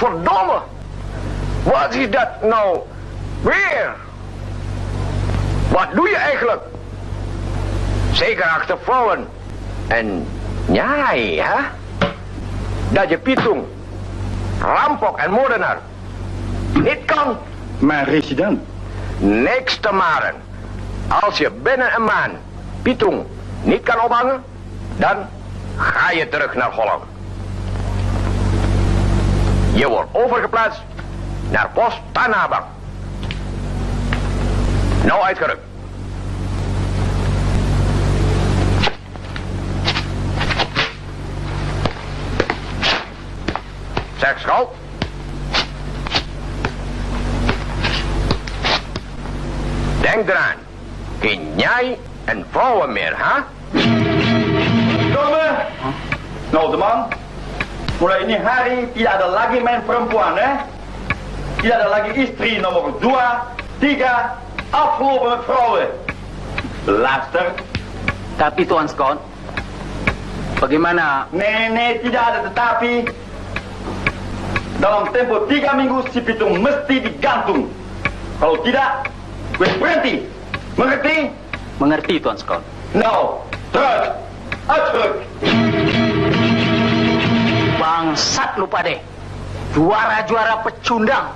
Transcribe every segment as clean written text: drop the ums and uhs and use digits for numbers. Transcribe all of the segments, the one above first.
Godverdomme! Wat is dat nou weer? Wat doe je eigenlijk? Zeker achter vrouwen. En jij, hè? Dat je Pitung, rampok en moordenaar niet kan. Maar resident. Niks te maren. Als je binnen een maand Pitung niet kan ophangen, dan ga je terug naar Holland. Je wordt overgeplaatst naar post Tanah Abang. Nou uitgerukt. Zeg schout. Denk eraan. Geen jij en vrouwen meer, hè? Domme. Nou teman, mulai ini hari tidak ada lagi main perempuan, Tidak ada lagi istri nomor 2, 3, afgelopen met vrouwen. Luister. Tapi Tuan Scott, bagaimana? Nee, tidak ada tetapi. Dalam tempo 3 minggu si Pitung mesti digantung. Kalau tidak, gue berhenti. Mengerti? Mengerti Tuan Scott. Nou, terus. Uitgeruk. Bangsat lu pade. Juara-juara pecundang.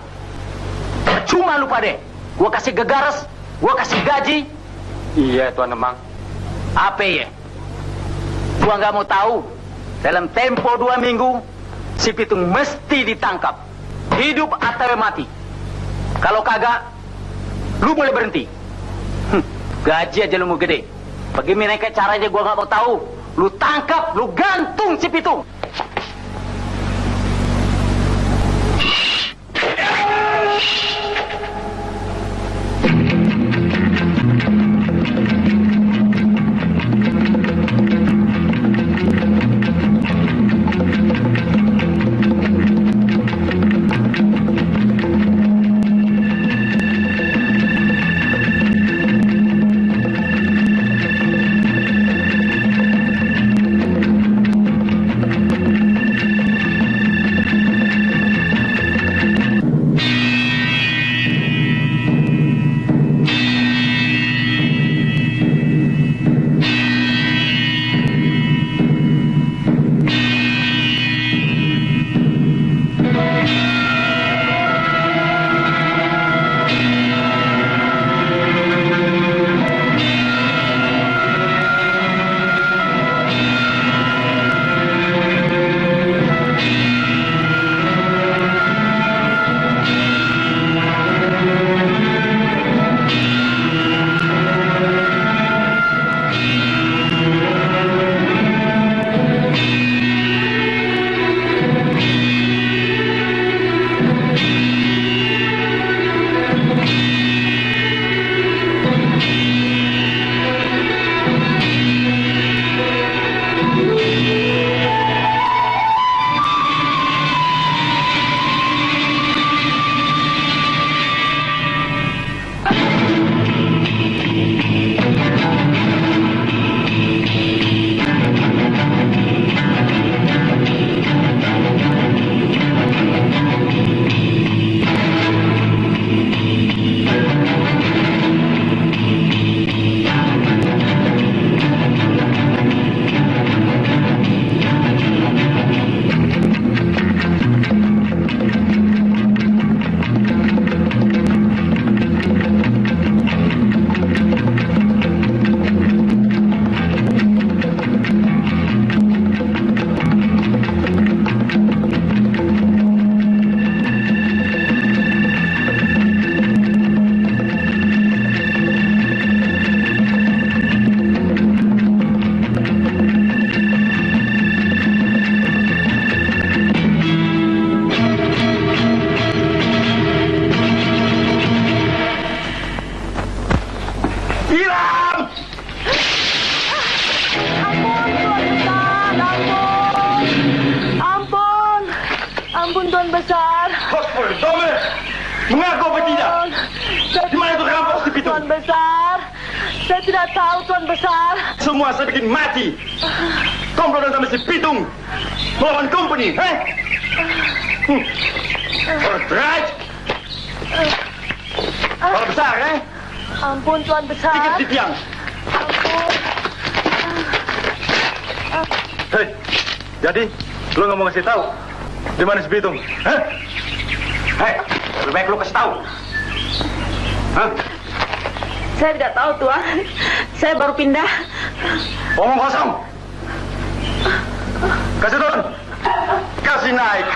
Percuma lu pade. Gua kasih gegares, gua kasih gaji. Iya Tuan Emang. Apa ya? Gua nggak mau tahu. Dalam tempo 2 minggu, si Pitung mesti ditangkap. Hidup atau mati. Kalau kagak, lu boleh berhenti. Gaji aja lu mau gede. Bagaimana kayak caranya gua nggak mau tahu. Lu tangkap, lu gantung si Pitung. Mengaku apa tidak? Di mana itu rampok si Pitung? Tuan Besar, saya tidak tahu Tuan Besar. Semua saya bikin mati. Komplotan sama si Pitung melawan company, Berdreit! Kalau besar, Ampun, Tuan Besar. Dikit di tiang. Ampun. Hei, jadi lu nggak mau ngasih tahu di mana si Bitung? Hah? Hei, lebih baik lu kasih tahu. Hah? Saya tidak tahu, Tuan. Saya baru pindah. Omong kosong. Kasih turun. Kasih naik.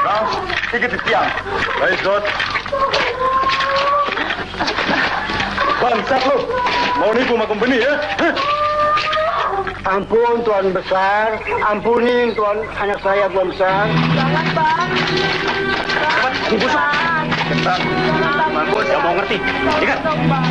Bang, dikit di tiang. Baik, God. Bangsat lu. Mau nipu sama company ya? Hah? Ampun Tuan Besar, ampunin Tuan anak saya Tuan Besar. Jangan, Bang. Cepat, busuk. Cepat. Bagus, gak mau ngerti. Ingat. Bang.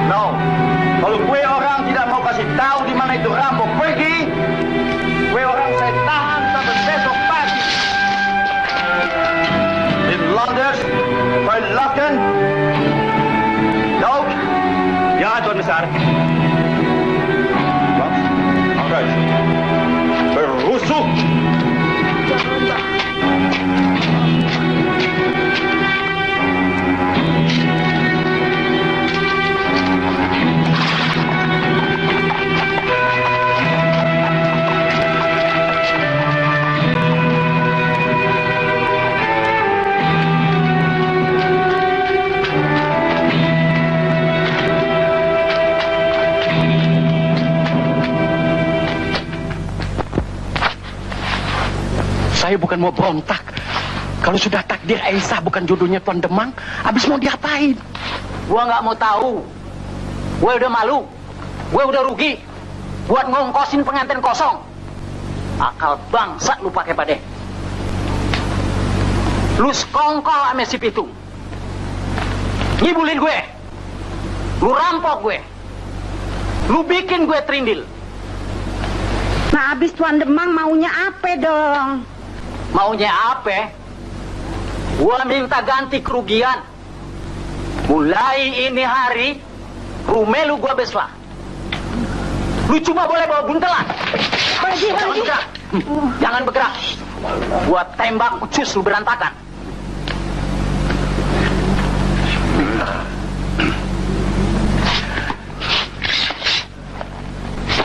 No, kalau gue orang tidak mau kasih tahu di mana itu rampok pergi, gue orang saya tahan sampai besok pagi. In London, verlaten. Dood? Ja, Tuan Besar. Wat? Alright. Berusuk. Jangan, Bang. Saya bukan mau berontak. Kalau sudah takdir Aisyah bukan jodohnya Tuan Demang, habis mau diapain? Gua nggak mau tahu. Gue udah malu. Gue udah rugi. Buat ngongkosin pengantin kosong. Akal bangsat lu pakai pade. Lu sekongkol ame si Pitung. Ngibulin gue. Lu rampok gue. Lu bikin gue terindil. Nah, habis Tuan Demang maunya apa dong? Maunya apa? Gua minta ganti kerugian. Mulai ini hari, rumah lu gua beslah. Lu cuma boleh bawa buntelan. Pergi. Jangan bergerak. Gua tembak ucus lu berantakan.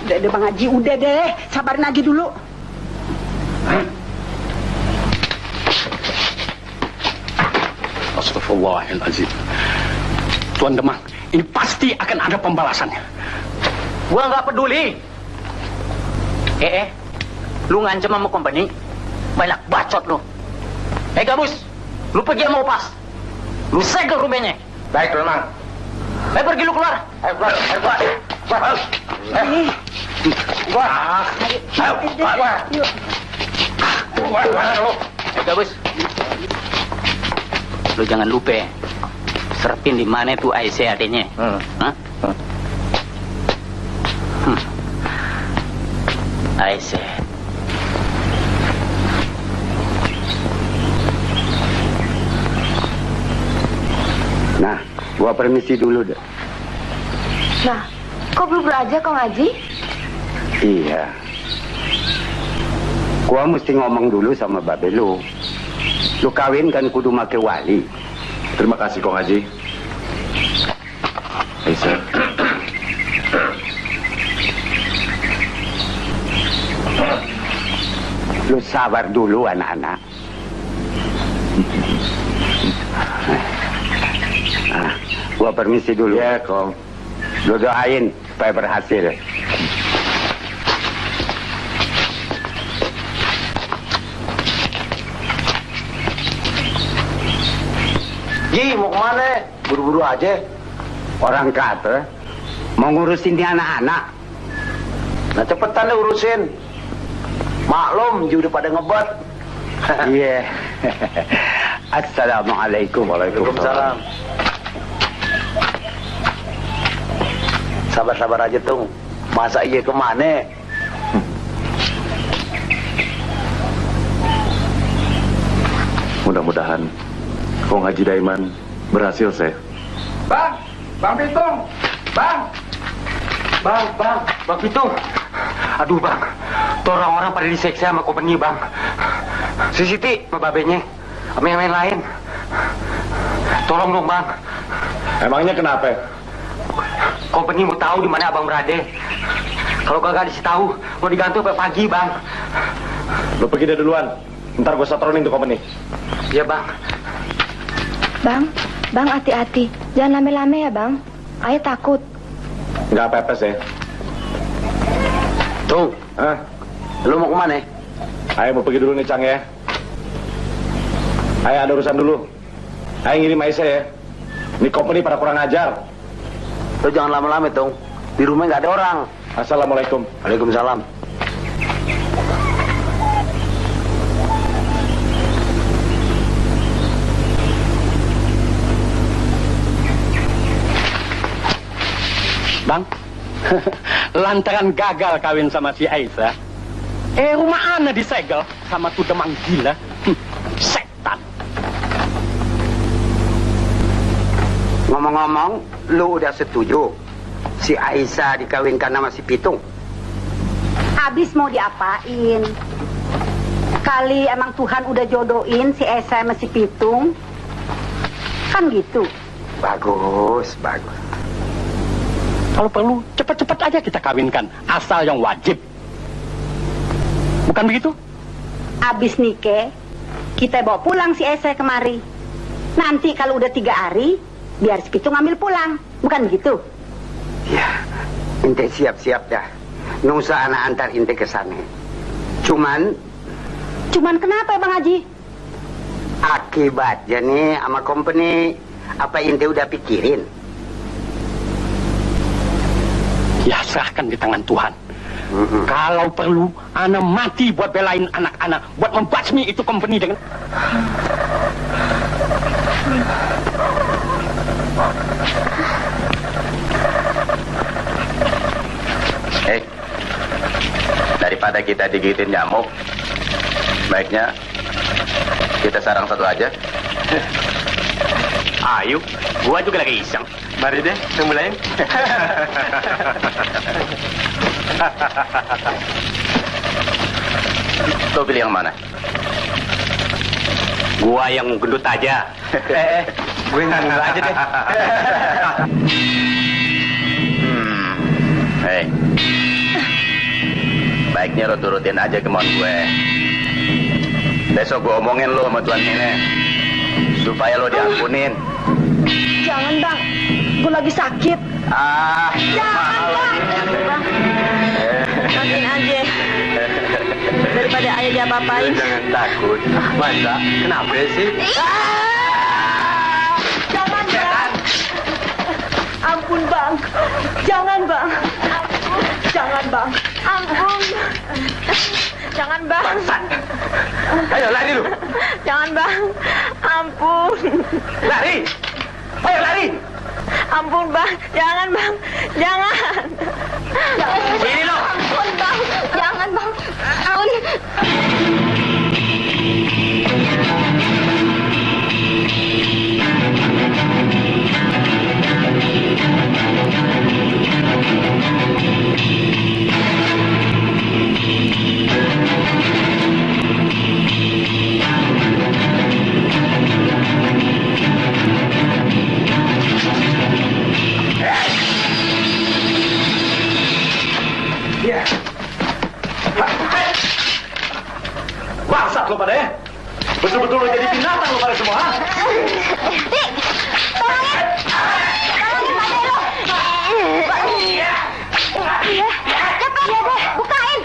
Udah deh Bang Haji, udah deh. Sabarin lagi dulu. Astagfirullahaladzim. Tuan Demang, ini pasti akan ada pembalasannya. Gua nggak peduli. Lu ngancam sama company, banyak bacot lu. Gabus, lu pergi sama Upas. Lu segel rumahnya. Baik, Tuan Demang. Pergi lu keluar. Ayo, keluar. Ayo, keluar. Keluar. Keluar. Ayo, keluar. Keluar, lu. Gabus. Lu jangan lupa, serpin di mana tuh Aisyah adanya. Hah? Aisyah. Nah, gua permisi dulu deh. Nah, kok belum aja Kong Haji? Iya. Gua mesti ngomong dulu sama babe lu. Lu kawin kan kudu make wali. Terima kasih, Kong Haji. Aisyah. Lu sabar dulu anak-anak. Gua permisi dulu. Ya, Kong. Lu doain supaya berhasil. Ji, mau kemana? Buru-buru aja. Orang kata mau ngurusin dia anak-anak. Nah, cepetan deh urusin. Maklum, Ji udah pada ngebat. Iya. Assalamualaikum. Waalaikumsalam. Sabar-sabar aja, Tung. Masa iya kemana? Mudah-mudahan Kong Haji Daiman berhasil, Syekh. Bang Pitung, Bang Pitung. Aduh bang, tuh orang-orang pada diseksa sama company bang. Si Siti, babenya, sama yang lain. Tolong dong bang. Emangnya kenapa? Company mau tahu di mana abang berada. Kalau kagak dikasih tahu, mau digantung sampai pagi bang. Lo pergi deh duluan. Ntar gue satronin tuh company. Iya bang. Bang hati-hati. Jangan lame-lame ya bang. Ayah takut. Nggak pepes ya. Tuh, lu mau kemana? Ayah mau pergi dulu nih Cang ya. Ayah ada urusan dulu. Ayah ngirim Aisyah ya. Ini company pada kurang ajar. Lu jangan lama-lama dong. Di rumah nggak ada orang. Assalamualaikum. Waalaikumsalam. Bang, lantaran gagal kawin sama si Aisyah, rumah ana disegel sama tuh demang gila. Setan. Ngomong-ngomong, lu udah setuju si Aisyah dikawinkan sama si Pitung? Abis mau diapain? Kali emang Tuhan udah jodohin si Aisyah sama si Pitung. Kan gitu. Bagus. Kalau perlu, cepat-cepat aja kita kawinkan. Asal yang wajib. Bukan begitu? Abis nikah, kita bawa pulang si Aisyah kemari. Nanti kalau udah 3 hari, biar si Pitung ngambil pulang. Bukan begitu? Ya, ente siap-siap dah. Nusa anak antar ente ke sana. Cuman kenapa Bang Haji? Akibatnya nih sama company, apa ente udah pikirin? Ya serahkan di tangan Tuhan. Kalau perlu, ana mati buat belain anak-anak, buat membasmi itu company dengan... Daripada kita digigitin nyamuk, baiknya kita sarang satu aja. Ayo, gua juga lagi iseng. Mari deh, kita mulai. Lo pilih yang mana? Gua yang gendut aja. Gue yang gendut aja deh. Baiknya lo turutin aja kemauan gue. Besok gue omongin lo sama Tuan Nenek supaya lo diampunin. Jangan bang, gue lagi sakit. Jangan bang. Makin aja. Daripada ayah dia apa-apain. Jangan takut. Masa? Kenapa sih? Jangan bang. Ampun bang. Jangan bang. Jangan bang. Ampun. Jangan bang. Ayo lari lu. Jangan bang. Ampun. Lari. Ayo lari. Ampun bang. Jangan bang. Jangan. Sini lo. Ampun bang. Jangan bang. Ampun. Bangsat lo pada ya. Betul-betul lo jadi binatang lo pada semua. Cepat, bukain.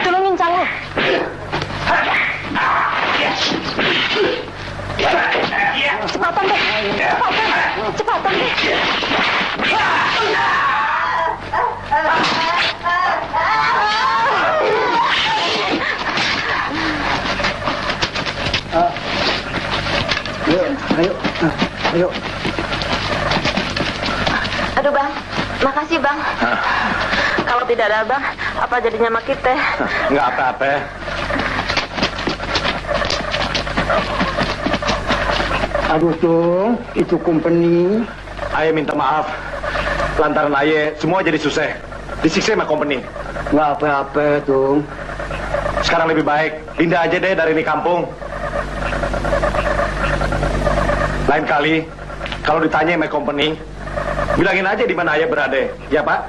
Tolongin Cang. Cepatan deh. Cepatan deh. Ayo. Aduh bang, makasih bang. Kalau tidak ada abang, apa jadinya sama kita? Nggak apa-apa. Aduh Tung, itu company. Aye minta maaf. Lantaran Aye semua jadi susah. Disiksa sama company. Nggak apa-apa Tung. Sekarang lebih baik pindah aja deh dari ini kampung. Lain kali kalau ditanya sama company, bilangin aja di mana Aye berada. Ya Pak?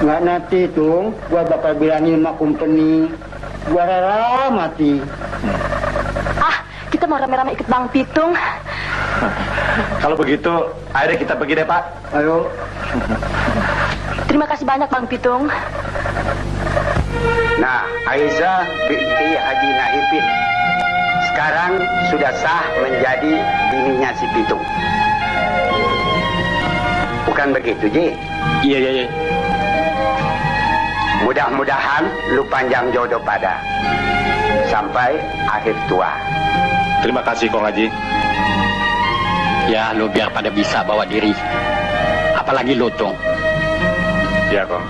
Nggak nanti Tung, gua bakal bilangin sama company. Gua rela mati. Kita mau rame-rame ikut Bang Pitung. Kalau begitu, ayo deh kita pergi deh Pak. Ayo. Terima kasih banyak Bang Pitung. Nah, Aisyah binti Haji Naifin sekarang sudah sah menjadi bininya si Pitung. Bukan begitu, Ji? Iya. Mudah-mudahan lu panjang jodoh pada sampai akhir tua. Terima kasih Kong Haji. Ya, lo biar pada bisa bawa diri. Apalagi lo, Tung. Ya Kong.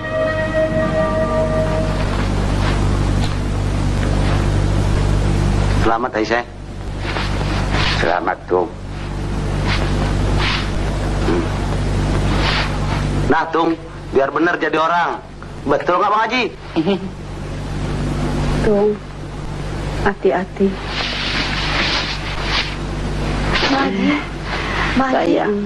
Selamat Aisyah. Selamat Tung. Nah Tung, biar bener jadi orang. Betul nggak Bang Haji? Tung, hati-hati. Sayang.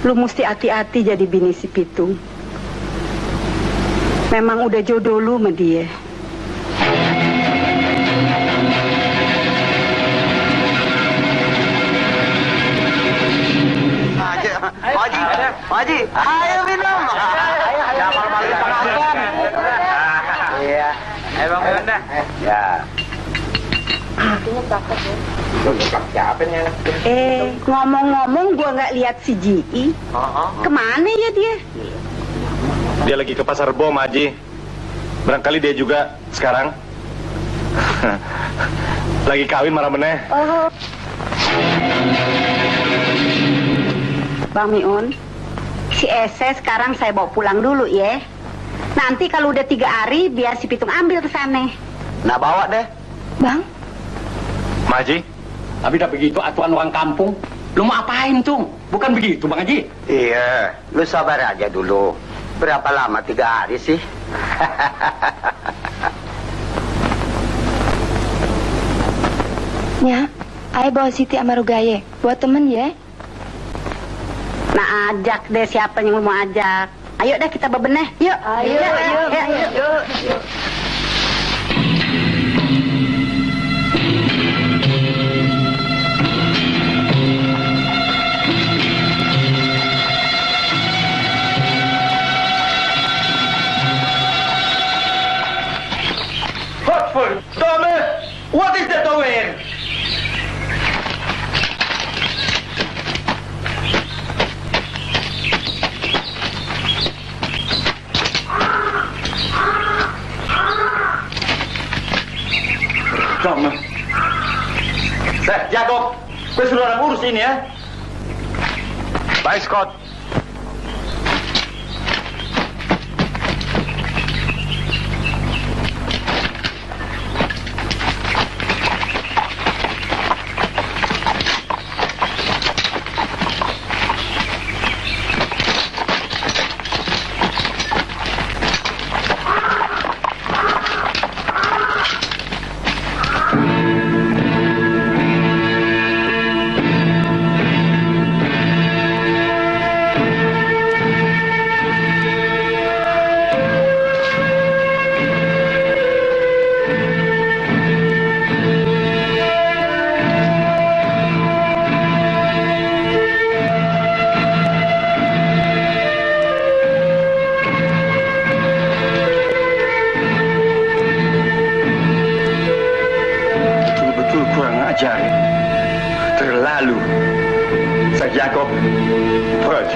Lu mesti hati-hati jadi bini si Pitung. Memang udah jodoh lu sama dia. Haji, ayo minum. Jangan malu-malu penonton. Iya. Ayo Bang Benda. Ya. Siapa nih? Ngomong-ngomong gua nggak lihat si Ji. Kemana ya dia? Dia lagi ke pasar bom, Haji. Barangkali dia juga sekarang lagi kawin marah meneh. Bang Miun, si Ese sekarang saya bawa pulang dulu ya. Nanti kalau udah 3 hari biar si Pitung ambil ke sana. Nah bawa deh. Bang? Haji? Tapi udah begitu aturan orang kampung. Lu mau apain, Tung? Bukan begitu, Bang Haji? Iya, lu sabar aja dulu. Berapa lama 3 hari sih? Ya, ayo bawa Siti sama Rugaye. Buat temen ya. Nah ajak deh siapa yang mau ajak. Ayo deh kita bebenah. Yuk. Yuk. Godverdomme! Wat is dit nou weer? Verdomme. Jacob, gue suruh orang urus ini ya. Baik, Scott. Terlalu. Zeg Jacob, vooruit.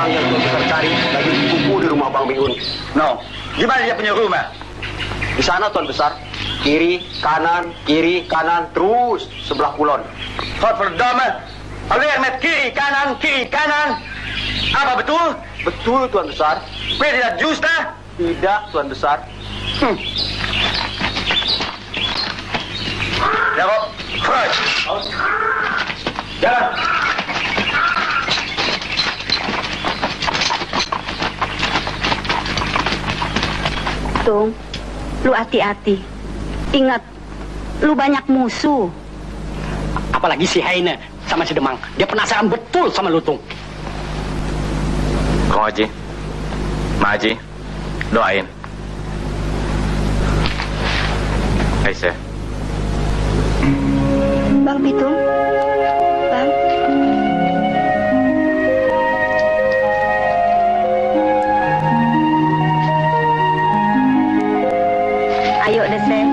orang yang kita cari lagi kumpul di rumah Bang Miun. No, gimana dia punya rumah? Di sana Tuan Besar. Kiri, kanan, terus sebelah kulon. Godverdomme. Alweer met kiri, kanan. Apa betul? Betul Tuan Besar. Ben je dat juist, hè? Tidak Tuan Besar. Ja, Rob. Vooruit. Jalan. Tung, lu hati-hati. Ingat, lu banyak musuh. Apalagi si Heine sama si Demang. Dia penasaran betul sama lu, Tung. Kong Haji, Ma Haji, doain. Aisyah. Bang Pitung, Bang. Ayo deh, Seh.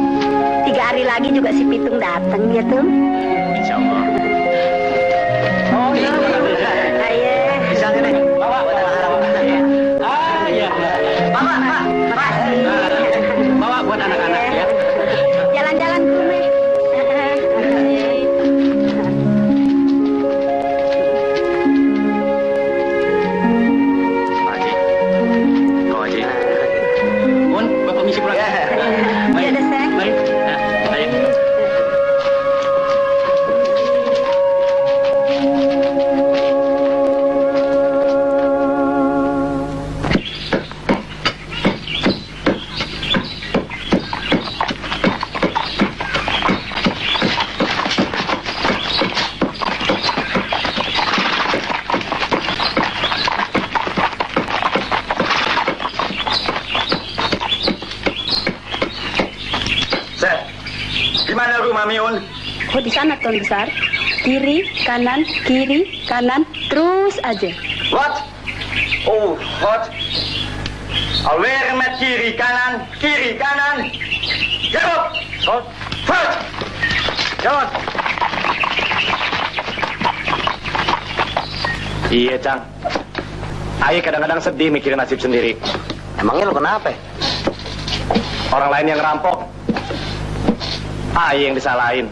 3 hari lagi juga si Pitung datang dia tuh. Insya Allah. Oh iya. Ayo. Misalnya nih, bawa buat anak-anak. Ah iya. Bawa, Pak. Makasih. Bawa buat anak-anak ya. Jalan-jalan dulu, Meh. Haji, Kong Haji. Bun, gua permisi pulang. Iya deh, Seh. Mari. Ayo. Seth, di mana rumah Miun? Oh, di sana Tuan Besar. Kiri, kanan, terus aja. Wat? Oh, God. Alweer met kiri, kanan. Jalan. Goed. Vooruit. Jalan. Iya, Cang. Aye kadang-kadang sedih mikirin nasib sendiri. Emangnya lu kenapa? Orang lain yang ngerampok, Aye yang disalahin.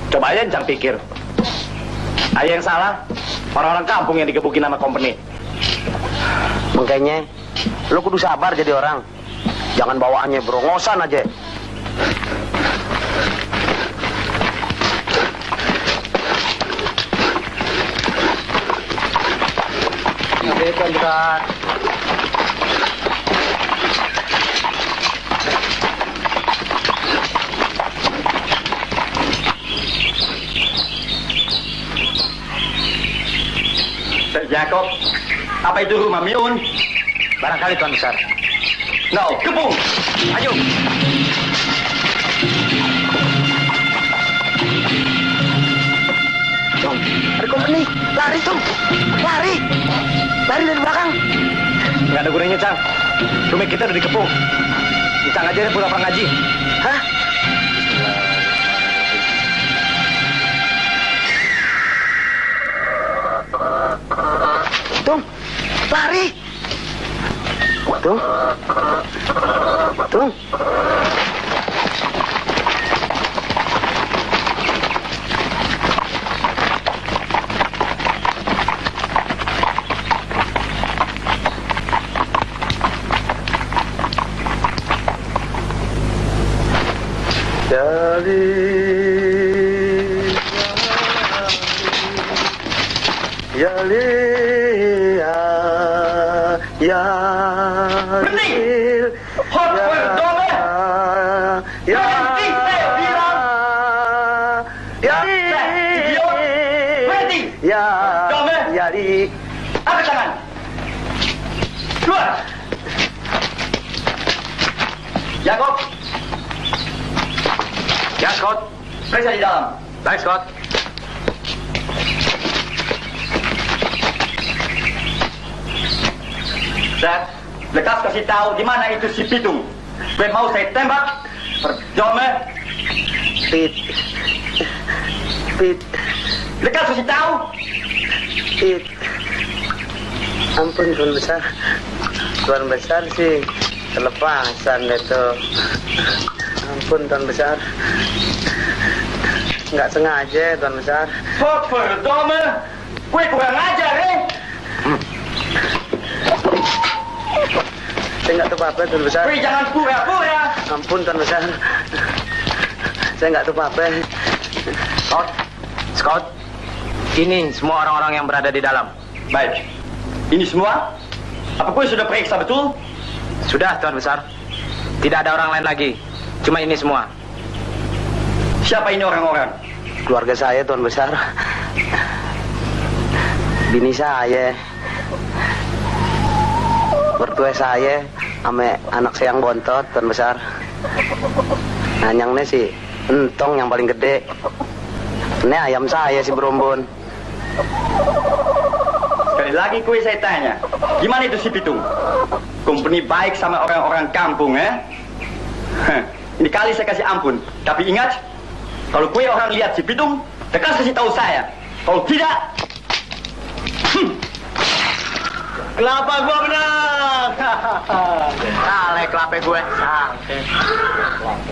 Coba aja Cang pikir. Aye yang salah, orang-orang kampung yang digebukin sama company. Makanya lu kudu sabar jadi orang. Jangan bawaannya berongosan aja. Oke, Tuan Besar. Jacob, apa itu rumah Miun? Barangkali Tuan Besar. Nou, kepung. Ayo. Tung, ada company. Lari, Tung. Lari dari belakang. Nggak ada gunanya, Cang. Rumah kita udah dikepung. Cang aja deh pura-pura ngaji. Hah? Tung, lari. Tung. Berhenti! Godverdomme! Berhenti, saya bilang! Idiot! Berhenti! Godverdomme! Angkat tangan! Keluar! Jacob! Ya, Scott. Periksa di dalam. Baik, Scott. Seth, lekas kasih tahu di mana itu si Pitung. Ben mau saya tembak. Verdomme. Pit. Lekas kasih tahu. Pit. Ampun Tuan Besar. Tuan Besar sih kelepasan itu. Ampun Tuan Besar. Nggak sengaja Tuan Besar. Godverdomme, gue kurang ajar Saya nggak tahu apa-apa Tuan Besar. Gue jangan pura-pura. Ampun Tuan Besar. Saya nggak tahu apa-apa. Scout, ini semua orang-orang yang berada di dalam. Baik, ini semua? Apa gue sudah periksa betul? Sudah, Tuan Besar. Tidak ada orang lain lagi. Cuma ini semua. Siapa ini orang-orang? Keluarga saya Tuan Besar. Bini saya. Mertua saya sama anak saya yang bontot Tuan Besar. Nanyangnya sih entong yang paling gede. Ini ayam saya si Berumbun. Sekali lagi gue saya tanya, gimana itu si Pitung? Company baik sama orang-orang kampung, Ini kali saya kasih ampun. Tapi ingat, kalau gue orang lihat si Pitung, tekan kasih tahu saya. Kalau tidak, Kelapa gua menang. Kale kelapa gue.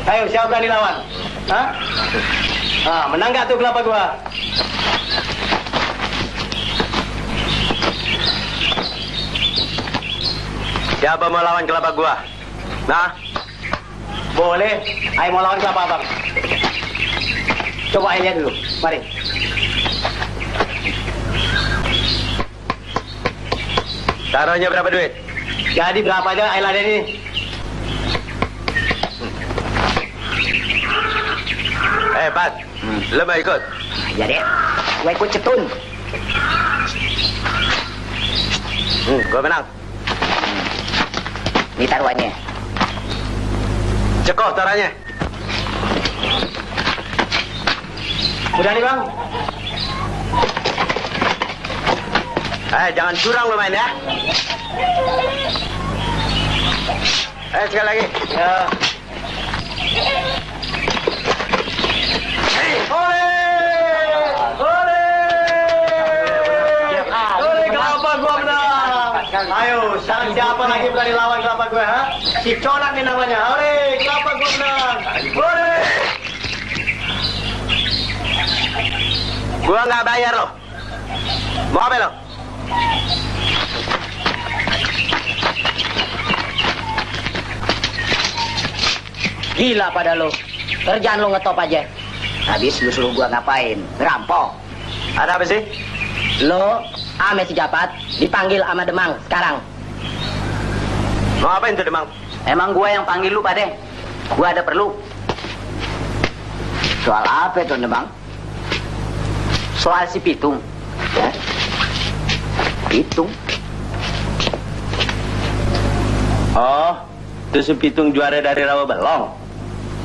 Ayo, siapa berani lawan? Hah? Menang gak tuh kelapa gua? Siapa mau lawan kelapa gua? Nah, Boleh. Ayo mau lawan kelapa abang. Coba ayo lihat dulu. Mari. taruhnya berapa duit? Jadi berapa aja ayo laden ini? Pat, lo mau ikut? Jadi, gua ikut cetun. Gua menang. Ini taruhannya. Cekoh taruhannya. Udah nih bang. Jangan curang lo main ya. Sekali lagi. Ya. Kelapa gua menang. Ayo, sekarang siapa lagi berani lawan kelapa gua, ha? Si Conak nih namanya. Ole, kelapa gua menang. Ole. Gua nggak bayar lo. Mau apa lo? Gila pada lo. Kerjaan lo ngetop aja. Habis lu suruh gua ngapain? Ngerampok. Ada apa sih? Lo ame si Japat dipanggil sama Demang sekarang. Mau apain tuh Demang? Emang gua yang panggil lu, Pade. Gua ada perlu. Soal apa itu, Demang? Soal si Pitung. Ya? Pitung? Oh, itu si Pitung juara dari Rawa Belong.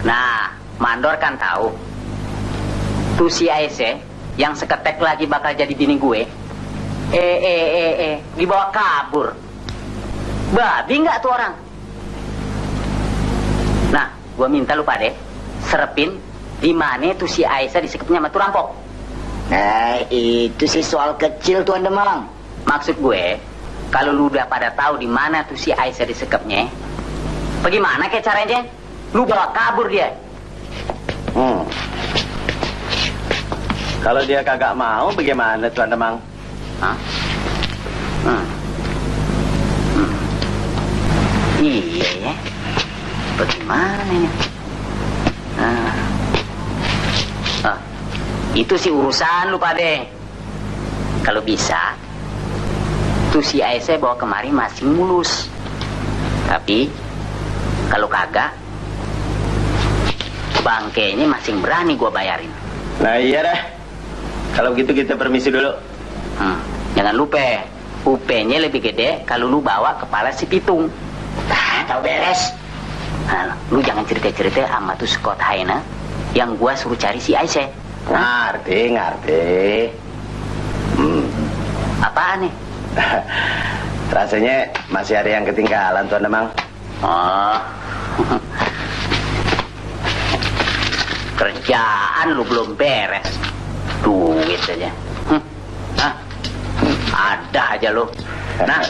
Nah, Mandor kan tahu. Tuh si Aise yang seketek lagi bakal jadi bini gue. Dibawa kabur. Babi nggak tuh orang? Nah, gua minta lu Pade serepin di mana tuh si Aisyah disekepnya sama tuh rampok. Itu sih soal kecil Tuan Demang. Maksud gue, kalau lu udah pada tahu di mana tuh si Aisyah disekepnya, bagaimana kayak caranya? Lu bawa kabur dia. Kalau dia kagak mau, bagaimana Tuan Demang? Hah? Iya ya. Bagaimana ya? Itu sih urusan lu Pade. Kalau bisa, tuh si Aisyah bawa kemari masih mulus. Tapi kalau kagak, bangkainya masing berani gua bayarin. Nah iya dah. Kalau begitu kita permisi dulu. Jangan lupa, UP-nya lebih gede kalau lu bawa kepala si Pitung. Tahu beres. Nah, lu jangan cerita-cerita sama tuh Scott Haina yang gua suruh cari si Aisyah. Ngerti. Apaan nih? Rasanya masih ada yang ketinggalan Tuan Demang. Kerjaan lu belum beres. Duit aja. Ada aja lu. Nah,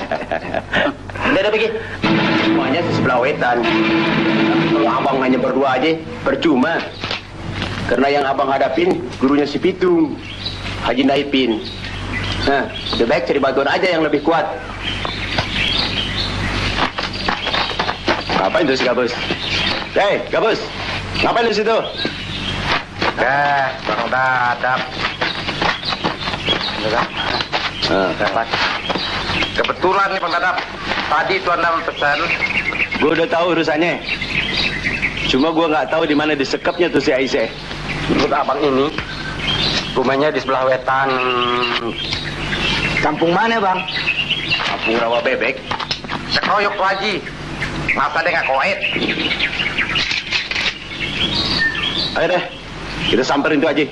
udah pergi. Semuanya di sebelah wetan. Tapi kalau abang hanya berdua aja, percuma. Karena yang abang hadapin gurunya si Pitung, Haji Naipin. Nah, lebih baik cari bantuan aja yang lebih kuat. Ngapain tuh si Gabus? Hei, Gabus, ngapain di situ? Bang Dadap. Dapat. Kebetulan nih Bang Dadap. Tadi Tuan Dam pesan. Gue udah tahu urusannya. Cuma gue nggak tahu di mana disekapnya tuh si Aisyah. Menurut abang ini, rumahnya di sebelah wetan. Kampung mana, Bang? Kampung Rawa Bebek. Sekoyok Pak Haji. Masa dia nggak koet? Ayo deh, kita samperin tuh Haji.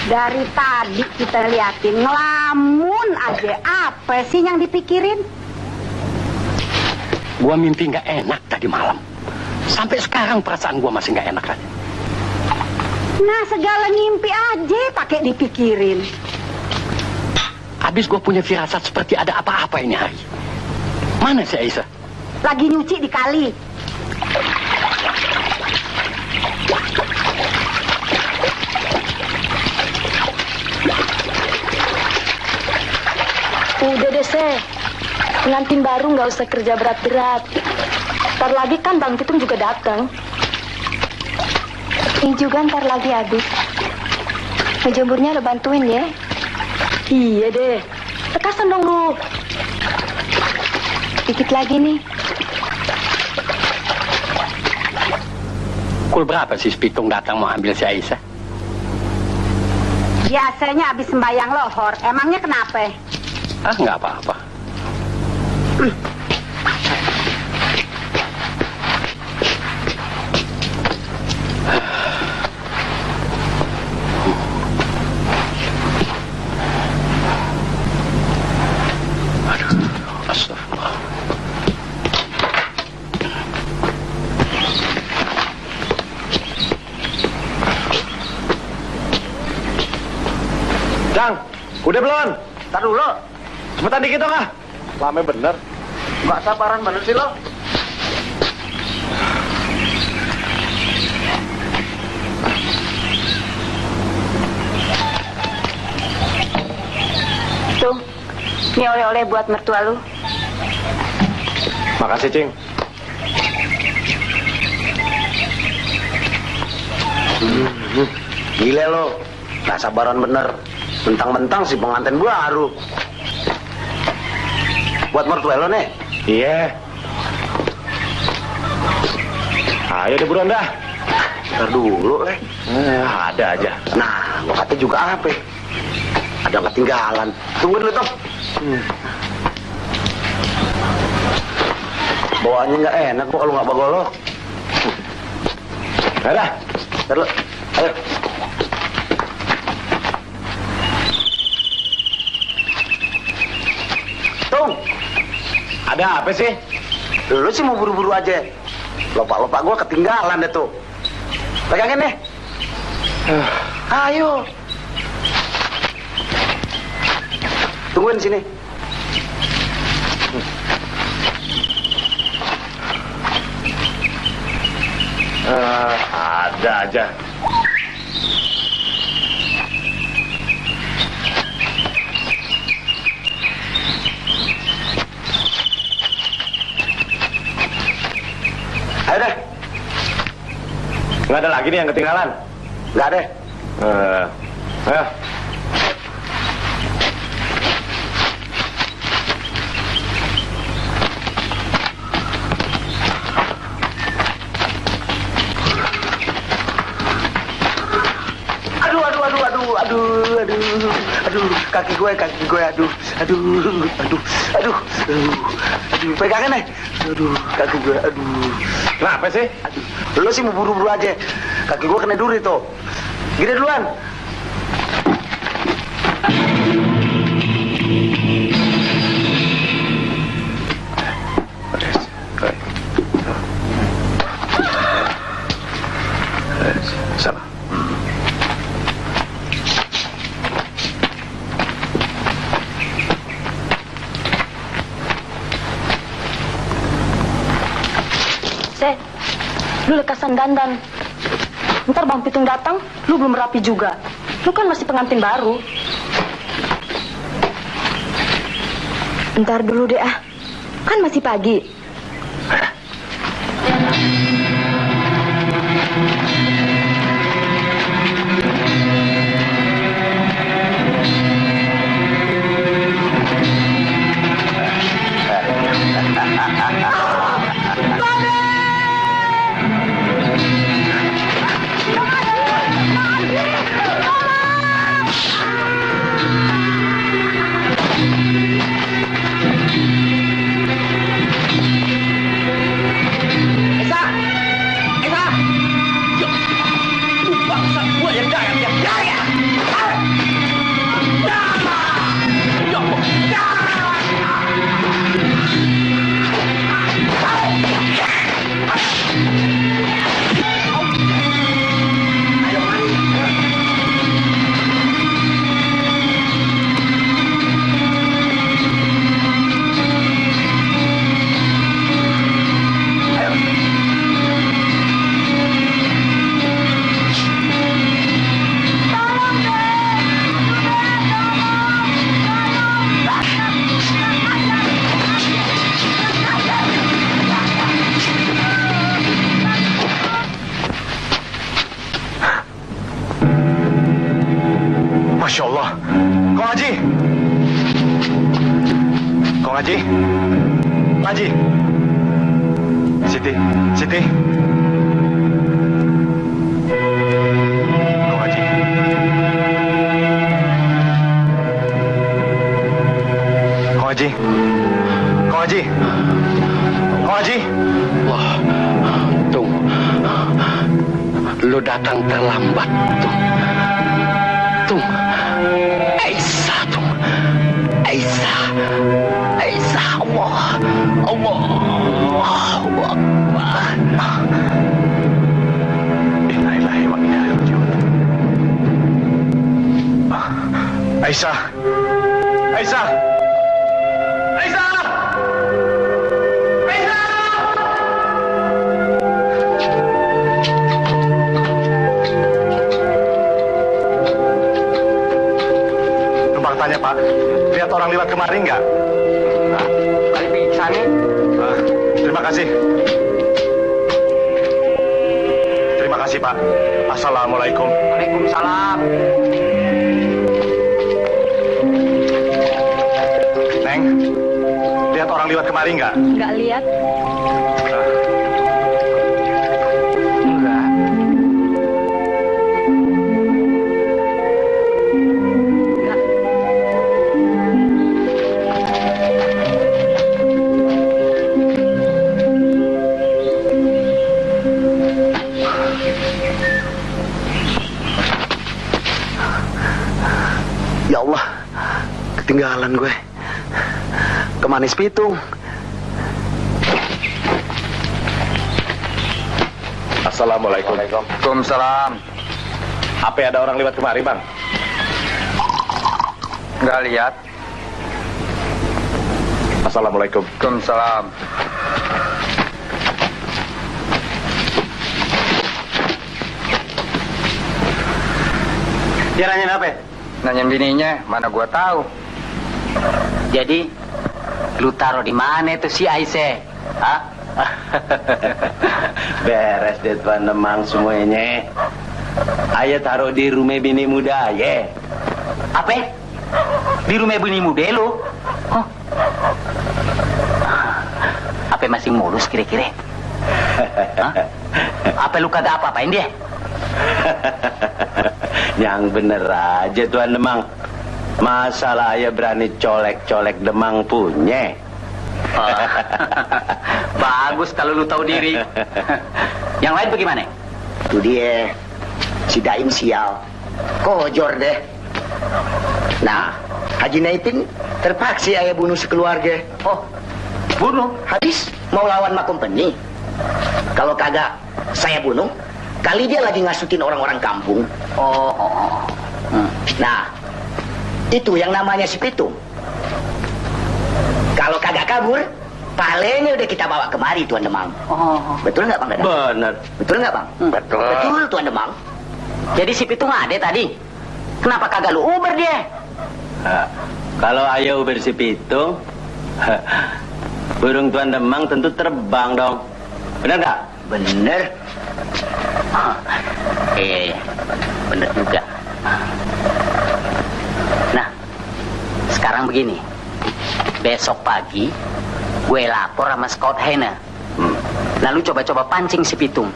Dari tadi kita liatin ngelamun aja. Apa sih yang dipikirin? Gua mimpi nggak enak tadi malam. Sampai sekarang perasaan gua masih nggak enak aja. Nah, segala ngimpi aja pakai dipikirin. Habis gua punya firasat seperti ada apa-apa ini hari. Mana si Aisyah? Lagi nyuci di kali. Udah deh, pengantin baru nggak usah kerja berat-berat. Ntar lagi kan Bang Pitung juga datang. Ini juga ntar lagi habis. Ngejemurnya lo bantuin ya. Iya deh, tekasan dong lu. Dikit lagi nih. Pukul berapa sih Pitung datang mau ambil si Aisyah? Biasanya habis sembayang lohor. Emangnya kenapa? Ah, nggak apa-apa. Aduh, astagfirullah. Jang, udah belum? Ntar dulu. Cepetan dikit dong ah. Lama bener. Nggak sabaran bener sih lo. Tuh, ini oleh-oleh buat mertua lu. Makasih, Cing. Gile lo. Nggak sabaran bener. Mentang-mentang si pengantin baru. Buat mertua lo nih. Iya. Ayo deh buruan dah. Ntar dulu, Ada aja. Nah, gua kata juga apa? Ada yang ketinggalan. Tungguin dulu, Tom. Bawaannya nggak enak kok kalau nggak bagolok. Ayo dah. Ntar dulu. Ayo. Tung. Ada apa sih? Lu sih mau buru-buru aja. Lupa-lupa gua ketinggalan deh tuh. Pegangin deh. Ayo. Tungguin sini. Ada aja. Ayo deh. Nggak ada lagi nih yang ketinggalan. Nggak ada. Ayo. Aduh, kaki gue, aduh, pegangin deh. Aduh, kaki gue, aduh. Kenapa sih? Aduh, lo sih mau buru-buru aja. Kaki gue kena duri tuh. Gini duluan. Sana. Lu lekasan dandan. Ntar Bang Pitung datang, lu belum rapi juga. Lu kan masih pengantin baru. Ntar dulu deh ah. Kan masih pagi. Masya Allah. Kong Haji. Kong Haji. Haji. Siti. Siti. Kong Haji. Kong Haji. Kong Haji. Kong Haji. Wah, Tung. Lu datang terlambat, Tung. Tung. Aisyah, Tung. Aisyah. Aisyah. Allah. Allah. Allah. Innalillahi wa inna ilaihi raji'un. Aisyah. Aisyah. Aisyah. Tanya Pak, lihat orang lewat kemari nggak? Kali pingsan nih. Terima kasih. Terima kasih Pak. Assalamualaikum. Waalaikumsalam. Neng, lihat orang lewat kemari nggak? Nggak lihat. Ya Allah, ketinggalan gue. Kemanis Pitung. Assalamualaikum. Waalaikumsalam. Apa ada orang lewat kemari, Bang? Nggak lihat. Assalamualaikum. Waalaikumsalam. Dia nanyain apa? Nanyain bininya, mana gua tahu. Jadi, lu taruh di mana itu si Aisyah? Hah? Beres deh Tuan Demang semuanya. Ayah taruh di rumah bini muda ya. Apa? Di rumah bini muda lu? Oh. Apa masih mulus kira-kira? Hah? Apa lu kagak apa-apain dia? Yang bener aja Tuan Demang. Masalah ayah berani colek-colek Demang punya. Bagus kalau lu tahu diri. Yang lain bagaimana? Itu dia. Si Daim sial. Kojor deh. Nah, Haji Naipin terpaksa ayah bunuh sekeluarga. Oh, bunuh? Habis mau lawan Mak Company. Kalau kagak saya bunuh, kali dia lagi ngasutin orang-orang kampung. Nah, itu yang namanya si Pitung. Kalau kagak kabur, palenya udah kita bawa kemari, Tuan Demang. Betul nggak, Bang Dadang? Bener. Betul nggak, Bang? Betul. Betul, Tuan Demang. Jadi si Pitung ada tadi? Kenapa kagak lu uber dia? Kalau ayo uber si Pitung, burung Tuan Demang tentu terbang dong. Bener nggak? Bener. Bener juga. Nah, sekarang begini. Besok pagi, gue lapor sama Scout Hena. Lalu coba-coba pancing si Pitung.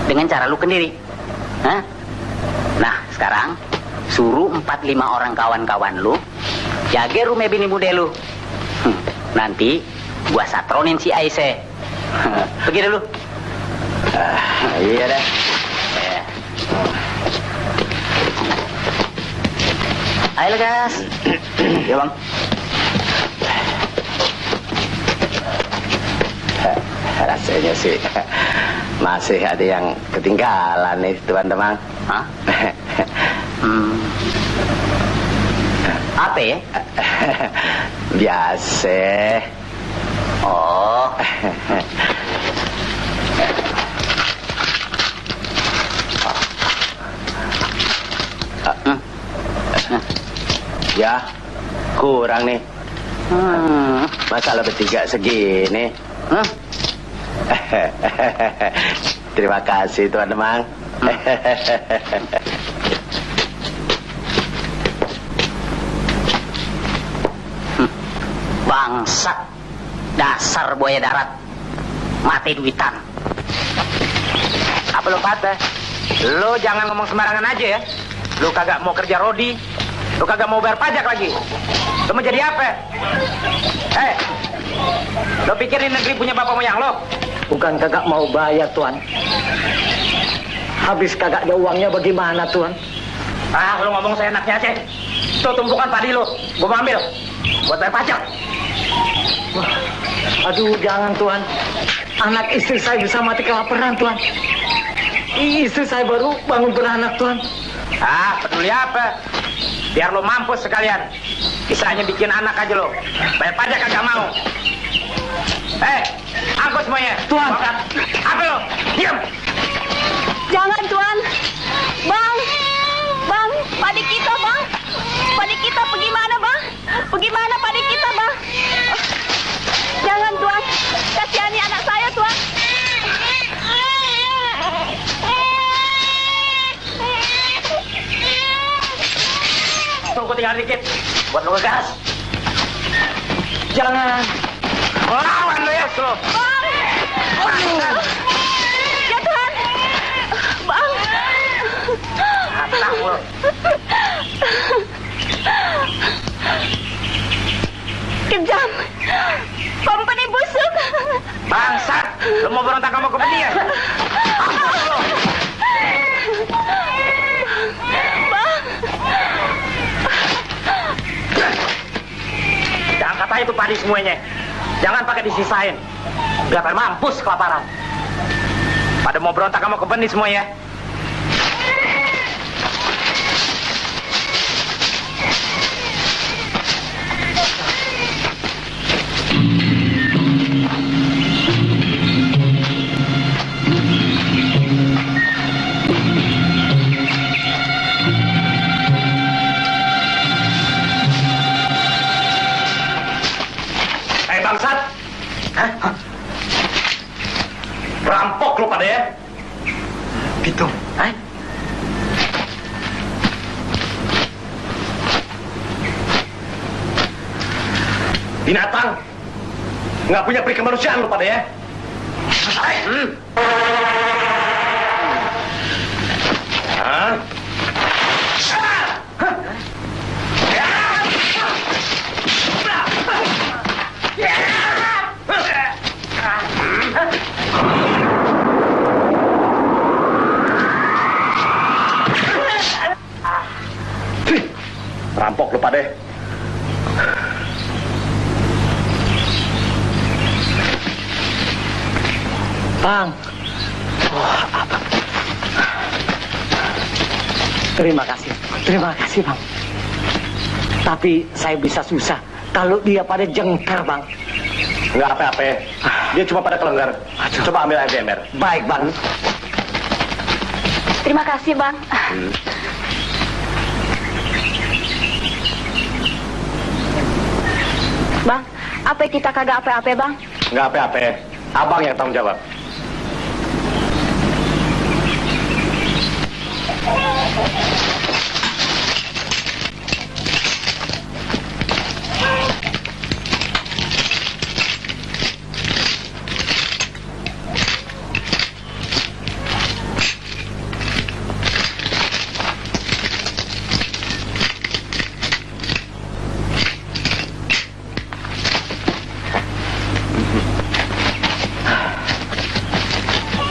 Dengan cara lu sendiri. Hah? Nah, sekarang suruh 4-5 orang kawan-kawan lu jaga rumah bini muda lu. Nanti gua satronin si Aisyah. Pergi dulu. Iya deh. Ayo gas. Ya, Bang. Rasanya sih masih ada yang ketinggalan nih, Tuan Demang. Hah? Apa ya? Biasa. Oh. Ya, kurang nih. Masa lo bertiga segini? Terima kasih, Tuan Demang. Bangsat. Dasar buaya darat. Mati duitan. Apa lo patah? Lo jangan ngomong sembarangan aja ya. Lo kagak mau kerja rodi. Lo kagak mau bayar pajak lagi. Lo mau jadi apa? Lo pikirin negeri punya bapak moyang lo? Bukan kagak mau bayar, Tuan. Habis kagak ada uangnya bagaimana, Tuan? Lo ngomong seenaknya aja. Tuh tumpukan padi lo. Gue mau ambil. Buat bayar pajak. Wah, aduh, jangan, Tuan. Anak istri saya bisa mati kelaparan, Tuan. Istri saya baru bangun beranak, Tuan. Peduli apa? Biar lo mampus sekalian. Kisahnya bikin anak aja lo. Bayar pajak kagak mau. Angkut semuanya. Tuan. Apa lo? Diam. Jangan, Tuan. Bang. Bang, padi kita, Bang. Padi kita pergi mana, Bang? Pergi mana padi kita, Bang? Jangan, Tuan. Kasihani anak saya, Tuan. Tunggu tinggal dikit. Buat lo ngegas. Jangan. Lawan lo ya, lo. Bang. Ya, Tuhan. Bang. Atang lo. Kejam. Company busuk. Bangsat. Lo mau berontak sama company ya? Bang. Jangan kata itu padi semuanya. Jangan pakai disisain. Biar mampus kelaparan. Pada mau berontak sama company semuanya. Bangsat. Perampok lu pada ya. Pitung. Binatang. Nggak punya peri kemanusiaan lu pada ya. Rampok lupa deh. Bang. Wah, apa? Terima kasih Bang. Tapi saya bisa susah kalau dia pada jengkar, Bang. Nggak apa-apa. Dia cuma pada kelenggar. Coba ambil air di ember. Baik, Bang. Terima kasih, Bang. Bang, apa kita kagak apa-apa, Bang? Nggak apa-apa. Abang yang tanggung jawab.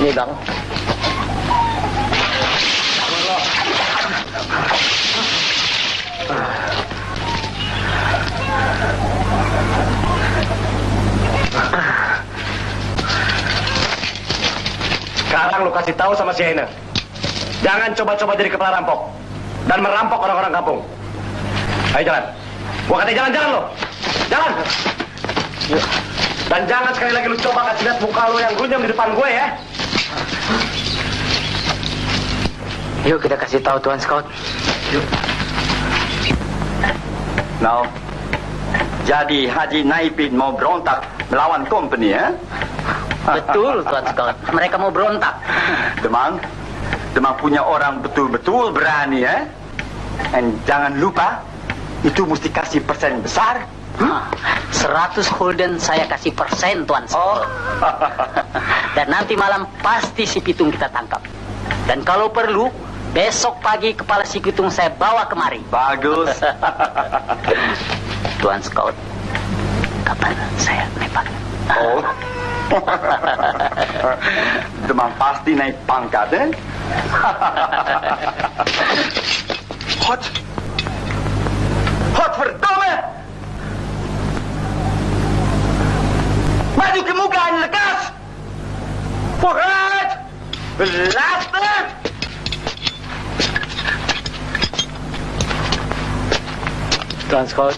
Ini, Bang. Sekarang lu kasih tahu sama si Aina. Jangan coba-coba jadi kepala rampok dan merampok orang-orang kampung. Ayo jalan. Gua katanya jalan-jalan lo. Jalan. Dan jangan sekali lagi lu coba kasih lihat muka lu yang gunyam di depan gue ya. Yuk kita kasih tahu Tuan Scout. Yuk. Now, jadi Haji Naipin mau berontak melawan company ya? Betul Tuan Scout. Mereka mau berontak. Demang punya orang betul-betul berani ya. Dan jangan lupa itu mesti kasih persen besar. 100 Holden saya kasih persen Tuan Scout. Dan nanti malam pasti si Pitung kita tangkap. Dan kalau perlu besok pagi kepala si Pitung saya bawa kemari. Bagus. Tuan Scout, kapan saya nepak? Oh. Demang pasti naik pangkat eh? Hot verdomme! Maju ke muka en lekas! Vooruit! Belaster! Tuan Scout.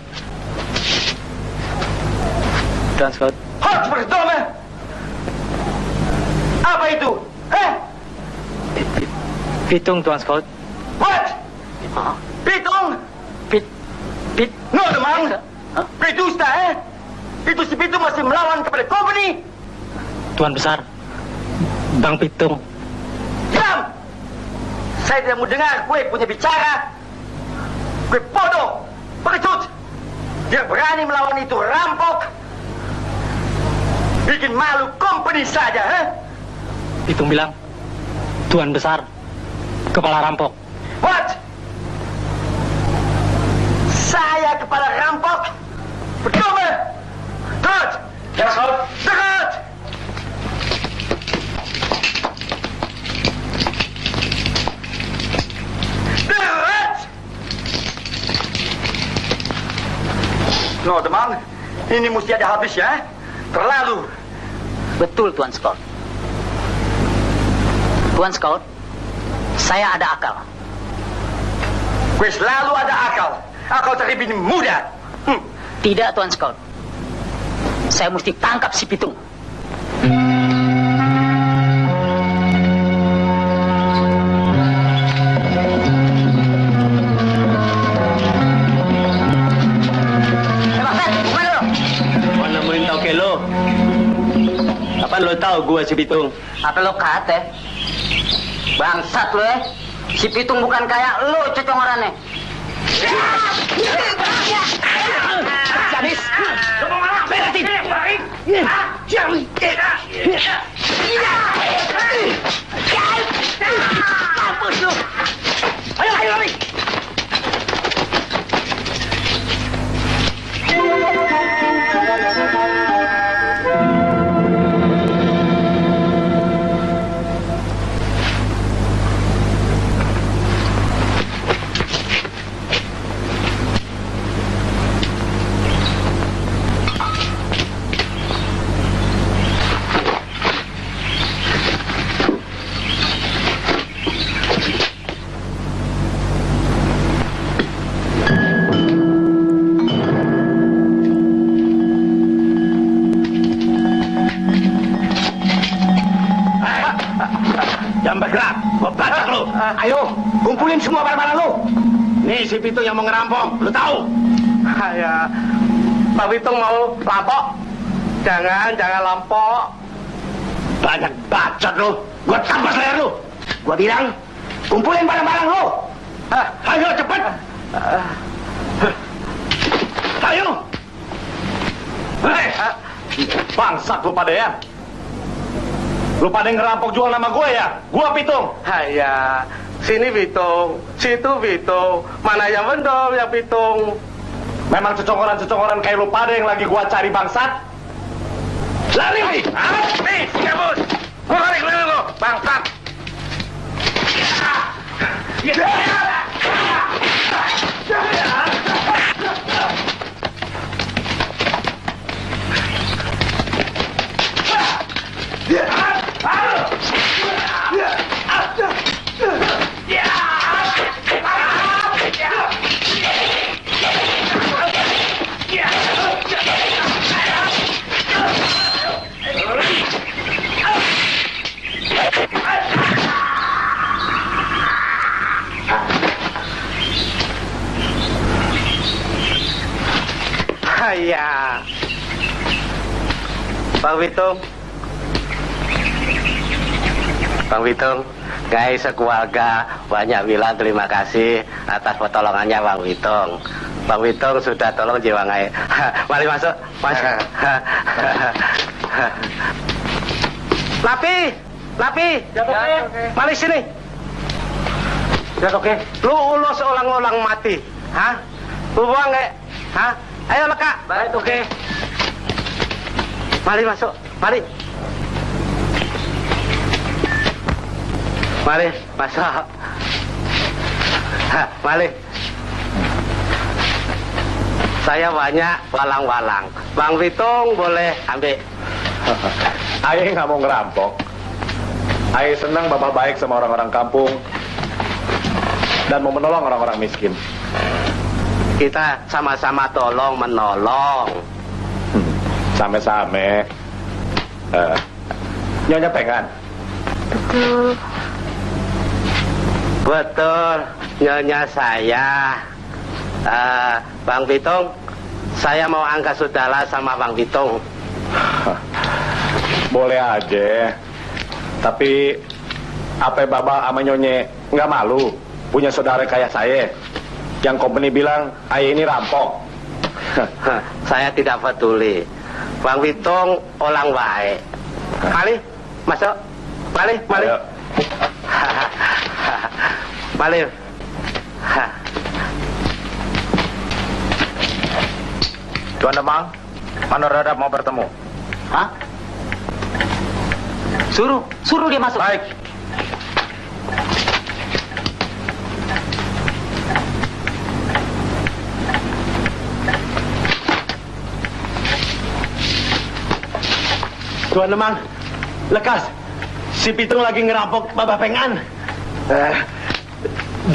Hot verdomme! Apa itu? Pitung, Tuan Scout. What? Pitung? No, Demang. Pidusta, Itu si Pitung masih melawan kepada company. Tuan Besar. Bang Pitung. Diam! Saya tidak mau dengar gue punya bicara. Gue bodoh. Pengecut. Dia berani melawan itu rampok. Bikin malu company saja, Pitung bilang, Tuan Besar, kepala rampok. What? Saya kepala rampok? Verdomme! Dekat! Ya, Scout. Dekat! Dekat! No, Demang. Ini mesti ada habis ya. Terlalu. Betul Tuan Scout. Tuan Scout, saya ada akal. Gue selalu ada akal. Akal dari bini muda. Tidak Tuan Scout. Saya mesti tangkap si Pitung. Mana merintau ke lo? Apa lo tahu gua si Pitung? Apa lo kata? Bangsat lo Si Pitung bukan kayak lo cocongorannya. Habis. Beratin. Mampus lu. Ayo lari. Ini si Pitung yang mau ngerampok, lu tahu? Ya, Bang Pitung mau rampok. Jangan lampok. Banyak bacot lu. Gua tampar leher lu. Gua bilang, kumpulin barang-barang lu. Ayo cepet. Ayo. Bangsat lu pada ya. Lu pada ngerampok jual nama gue ya? Gua Pitung. Ya, sini Pitung, situ Pitung. Mana yang benar yang Pitung? Memang cecongoran kayak lu pada yang lagi gua cari bangsat. Lali! Nih, kabut. Gua tarik lagi lu, bangsat. Ya, Bang Pitung, guys sekeluarga banyak bilang terima kasih atas pertolongannya Bang Pitung. Bang Pitung sudah tolong jiwa ngai. Mari masuk, Mas. Lapi, mari sini. Ya, oke. Lu ulus ulang-ulang mati, hah? Lu buang nggak? Hah? Ayo leka. Baik, oke. Mari masuk, mari. Mari masuk. Mari. Saya banyak walang-walang. Bang Pitung boleh ambil. Aye nggak mau ngerampok. Aye senang Bapak baik sama orang-orang kampung dan mau menolong orang-orang miskin. Kita sama-sama tolong menolong. Same-same. Nyonya Pengan. Betul, Nyonya saya. Bang Pitung, saya mau angkat saudara sama Bang Pitung. Boleh aja. Tapi apa Bapak sama Nyonya nggak malu punya saudara kayak saya? Yang company bilang, ayah ini rampok. Saya tidak peduli. Bang Pitung orang baik. Mari, masuk. Mari. Mari. Tuan Demang, Manor Dadap mau bertemu. Hah? Suruh dia masuk. Baik. Tuan Demang, lekas. Si Pitung lagi ngerampok Bapak Pengan.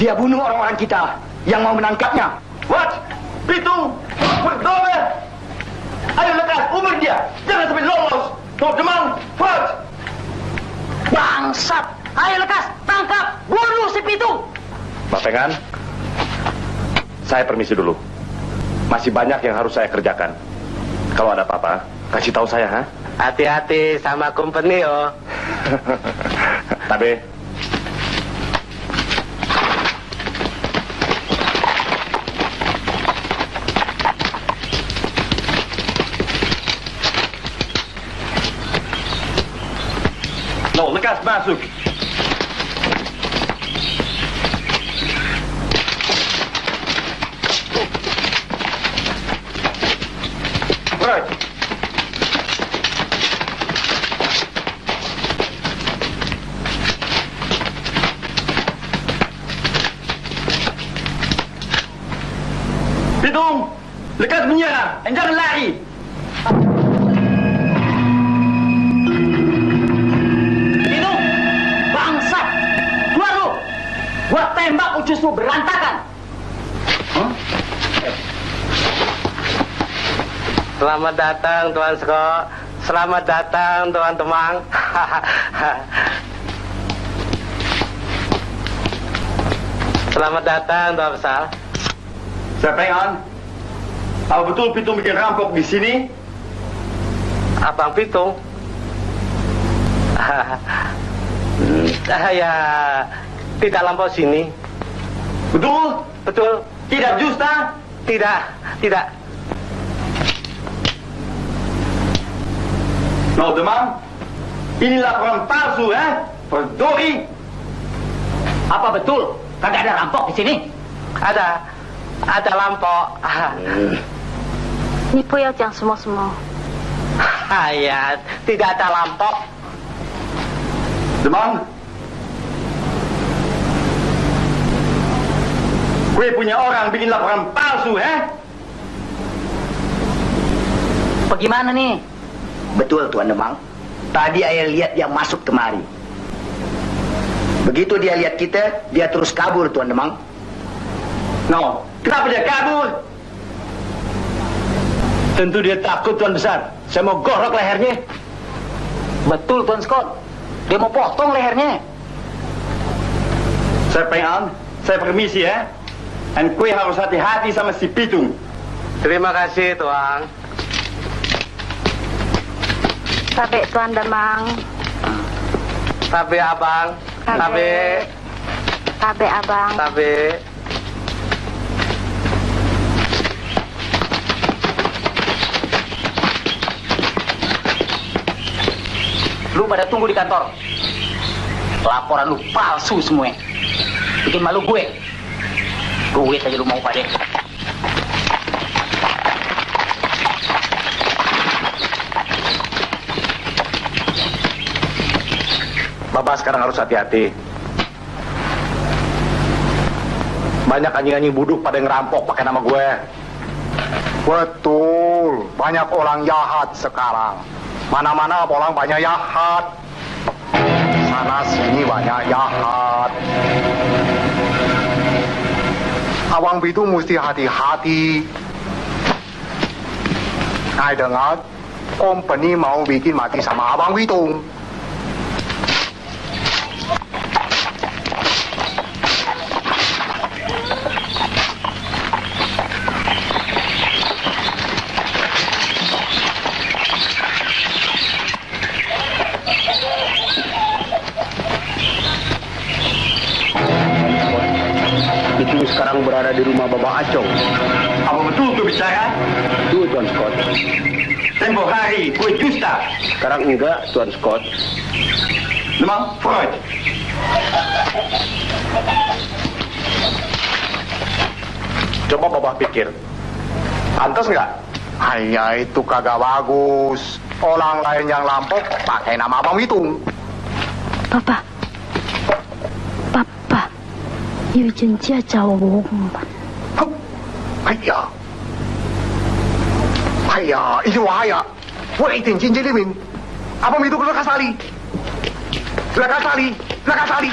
Dia bunuh orang-orang kita yang mau menangkapnya. What? Pitung? Berdobel! Ayo lekas, umur dia. Jangan sampai lolos. Tuan Demang, what? Bangsat! Ayo lekas, tangkap, bunuh si Pitung. Bapak Pengan, saya permisi dulu. Masih banyak yang harus saya kerjakan. Kalau ada apa-apa, kasih tahu saya, ha? Hati-hati sama company, oh. Tapi no, lekas masuk. Right. Pitung, lekas menyerah, jangan lari. Pitung, bangsat, keluar lu. Gua tembak ucus lu berantakan. Selamat datang Tuan Sko. Selamat datang Tuan Temang. Selamat datang Tuan Besar. Saya pengen, apa betul Pitung bikin rampok di sini? Abang Pitung? Ya, tidak lampau sini. Betul? Betul. Tidak justa? Tidak. Nou, Demang, ini laporan palsu, Berdori. Apa betul? Kagak ada rampok di sini? Ada rampok. 你不要讲什么什么。 Ya, tidak ada rampok. Demang, gue punya orang bikin laporan palsu, Bagaimana nih? Betul Tuan Demang. Tadi ayah lihat dia masuk kemari. Begitu dia lihat kita, dia terus kabur Tuan Demang. No, kenapa dia kabur? Tentu dia takut, Tuan Besar. Saya mau gorok lehernya. Betul, Tuan Scott. Dia mau potong lehernya. Saya pengen, saya permisi Dan kue harus hati-hati sama si Pitung. Terima kasih, Tuang. Tabe Tuan Demang. Tabe Abang. Tabe. Tabe Abang. Tabe. Lu pada tunggu di kantor. Laporan lu palsu semua. Bikin malu gue. Duit aja lu mau pada. Bapak sekarang harus hati-hati. Banyak anjing-anjing buduk pada ngerampok pakai nama gue. Betul, banyak orang jahat sekarang. Mana-mana orang banyak jahat. Sana sini banyak jahat. Abang Pitung mesti hati-hati. Saya dengar company mau bikin mati sama Abang Pitung. Itu sekarang berada di rumah Bapak Acong. Apa betul tuh bicara? Betul, Tuan Scott. Tempo hari, gue justa. Sekarang enggak, Tuan Scott. Demang, Freud. Coba Bapak pikir. Pantas nggak? Hanya itu kagak bagus. Orang lain yang lampok pakai nama Abang Pitung. 爸爸，爸爸，有人家找我们。 itu bahaya. Woi, cincin min. Abang Pitung lekas tali. Lekas tali. Lekas tali.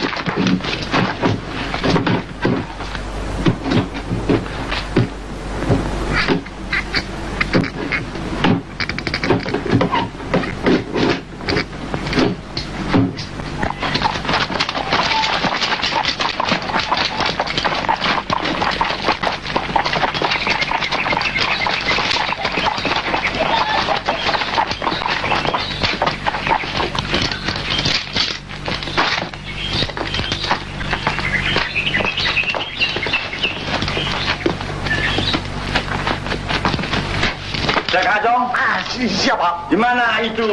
Siapa? Di mana itu?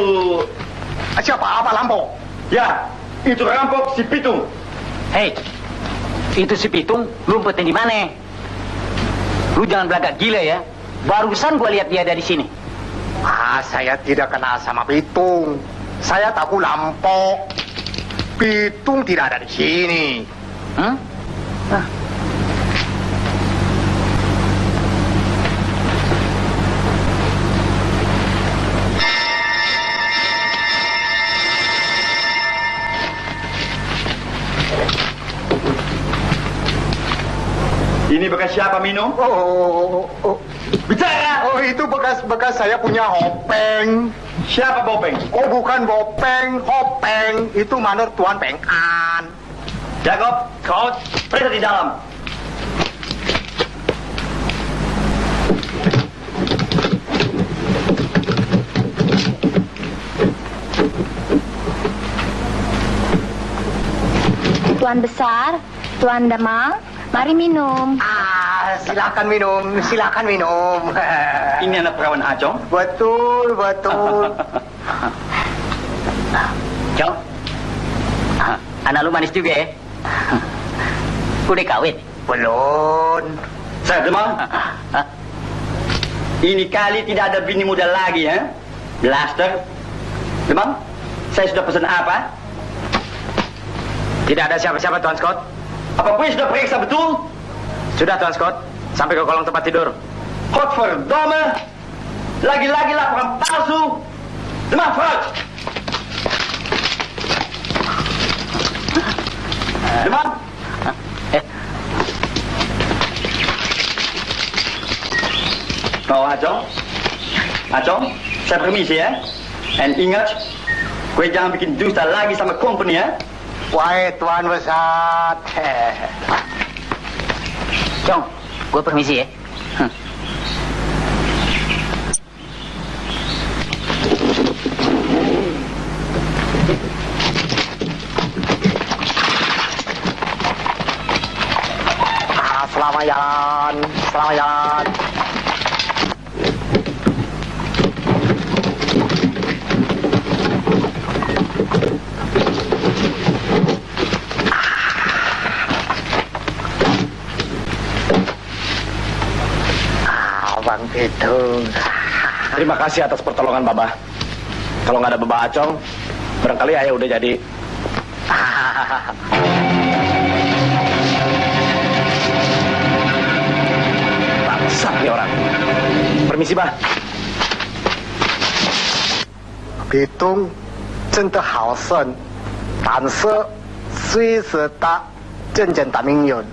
Siapa? Apa lampok? Ya, itu rampok si Pitung. Hei, itu si Pitung lumputin di mana? Lu jangan belagak gila ya. Barusan gua lihat dia dari sini. Saya tidak kenal sama Pitung. Saya tahu lampok. Pitung tidak ada di sini. Ini bekas siapa minum? Bicara! Oh, itu bekas saya punya Hopeng. Siapa Bopeng? Oh, bukan Bopeng, Hopeng. Itu manor Tuan Pengkan. Jacob, kau pergi di dalam. Tuan Besar, Tuan Damang, mari minum. Silakan minum, silakan minum. Ini anak perawan Acong? Betul, betul. Cong, anak lu manis juga ya? Udah kawin? Belum. Saya Demang. Ini kali tidak ada bini muda lagi ya? Blaster. Demang, saya sudah pesan apa? Tidak ada siapa-siapa, Tuan Scott. Apa pun sudah periksa betul? Sudah, Tuan Scott. Sampai ke kolong tempat tidur. Godverdomme. Lagi-lagi laporan palsu. Demang, Frans. Demang. Oh, Acong, saya permisi ya. And ingat, gue jangan bikin dusta lagi sama company ya. Wahai Tuan Besar. Cong, gue permisi ya. Selamat jalan, selamat jalan. Bang Pitung. Terima kasih atas pertolongan Baba. Kalau nggak ada Baba Acong, barangkali ayah udah jadi. Bangsat nih orang. Permisi, Bah. Pitung 真的好胜，但是虽是大真正大名人。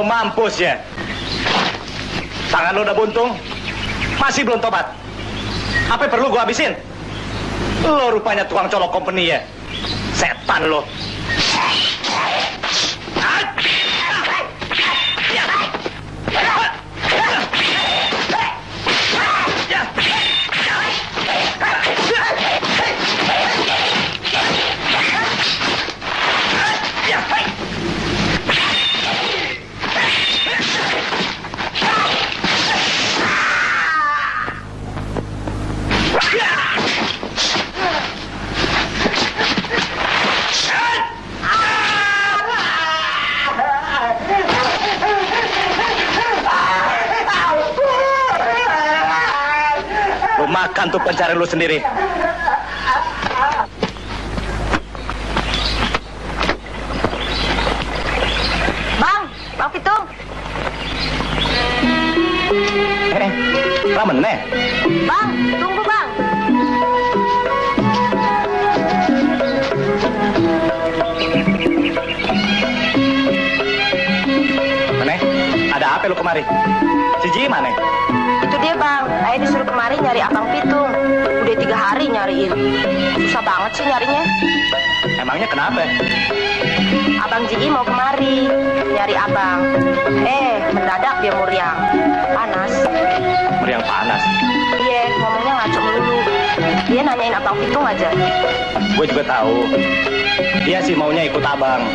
Mampus ya. Tangan lu udah buntung, masih belum tobat. Apa perlu gua habisin? Lo rupanya tukang colok company ya. Setan lo. Makan tuh pencari lu sendiri. Bang Pitung. Ramen nih. Bang, tunggu Bang. Mana? Ada apa lu kemari? Si Ji mana? Itu dia Bang, Ayah disuruh kemari nyari Abang Pitung. Udah 3 hari nyariin. Susah banget sih nyarinya. Emangnya kenapa? Abang Ji mau kemari nyari Abang. Mendadak dia muriang. Panas. Meriang panas? Iya, ngomongnya ngaco melulu. Dia nanyain Abang Pitung aja. Gue juga tahu. Dia sih maunya ikut abang.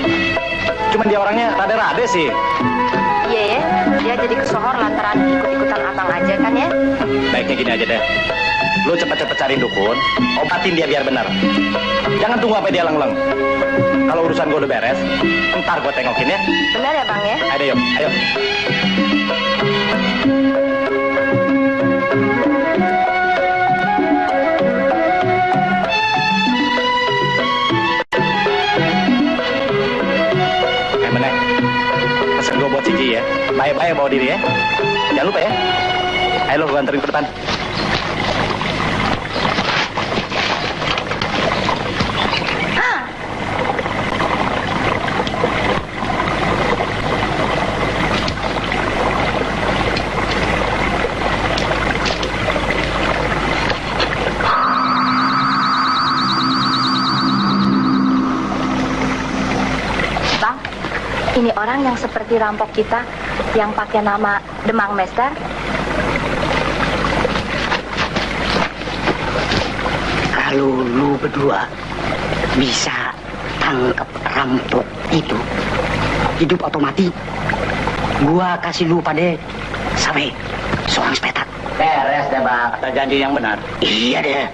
Cuman dia orangnya rada-rada sih. Iya ya, dia jadi kesohor lantaran ikut-ikutan Abang aja kan ya. Baiknya gini aja deh. Lu cepet-cepet cariin dukun, obatin dia biar benar. Jangan tunggu sampai dia leng-leng. Kalau urusan gue udah beres, ntar gue tengokin ya. Benar ya Bang ya? Ayo, yuk, ayo. Bener. Pesen gue buat Cici ya. Baik-baik bawa diri ya. Jangan lupa ya. Ayo lo, gue anterin ke depan. Ini orang yang seperti rampok kita yang pakai nama Demang Mester. Kalau lu berdua bisa tangkap rampok itu, hidup atau mati, gua kasih lu pada sampai seorang sepetak. Beres deh bang, kata janji yang benar. Iya deh.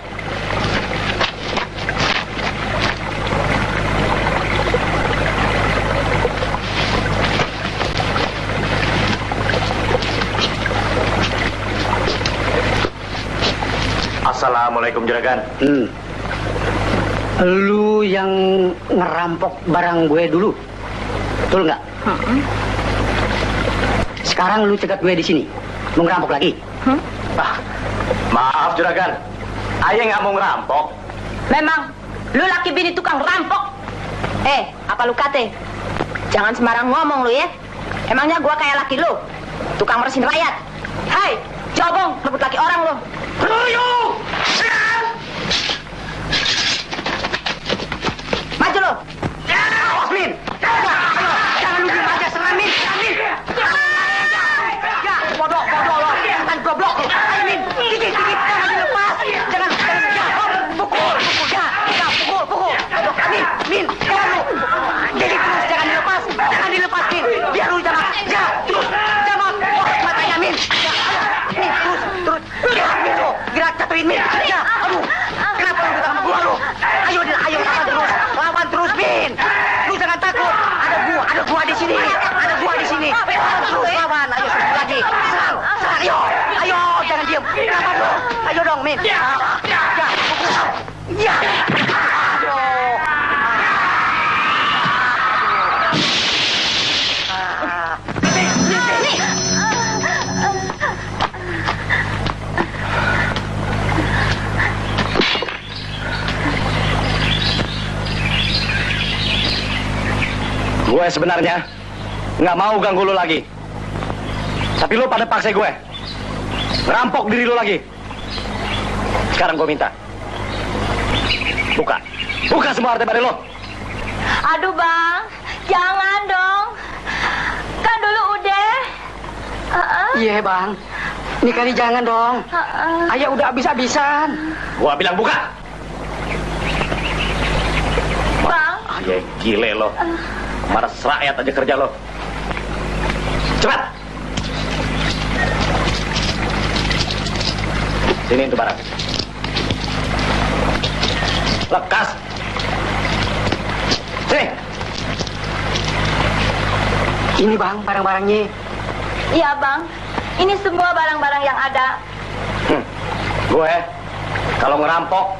Assalamualaikum juragan. Lu yang ngerampok barang gue dulu, betul nggak? Sekarang lu cegat gue di sini, mau ngerampok lagi? Maaf juragan, ayah nggak mau ngerampok. Memang, lu laki bini tukang rampok. Apa lu kate? Jangan sembarang ngomong lu ya. Emangnya gua kayak laki lu, tukang meresin rakyat. Hai, cobong, rebut laki orang lu. Ayo! Maju lu. Awas, Min! Jangan lu diem aja, serang, Min! Bodoh lo. Kan goblok lu. Ayo, Min. Dikit. Jangan dilepas. Jangan. Pukul. Aduh, Min. Jangan lu. Jadi terus, jangan dilepas. Jangan dilepas, Min. Biar lu jangan. Ya, terus. Jangan. Matanya, Min. Ya, Min, terus. Ya, Min, lu. Gerak, jatuhin, Min. Ya, aduh. Kenapa lu kita sama gua, lu? Ayo, lawan terus, Min. Lu jangan takut. Ada gua di sini. Terus lawan. Ayo, serang lagi. Serang. Ayo, jangan diem. Kenapa lu? Ayo dong, Min. Ya. Gue sebenarnya nggak mau ganggu lu lagi. Tapi lu pada paksa gue ngerampok diri lu lagi. Sekarang gue minta buka semua harta bari lu. Aduh bang, jangan dong. Kan dulu udah. Iya bang, ini kali jangan dong. Ayah udah habis-habisan. Gua bilang buka. Bang. Ya gile lo. Maras rakyat aja kerja lo. Cepat. Sini itu barang. Lekas. Sini. Ini bang, barang-barangnya. Iya bang, ini semua barang-barang yang ada. Gue kalau ngerampok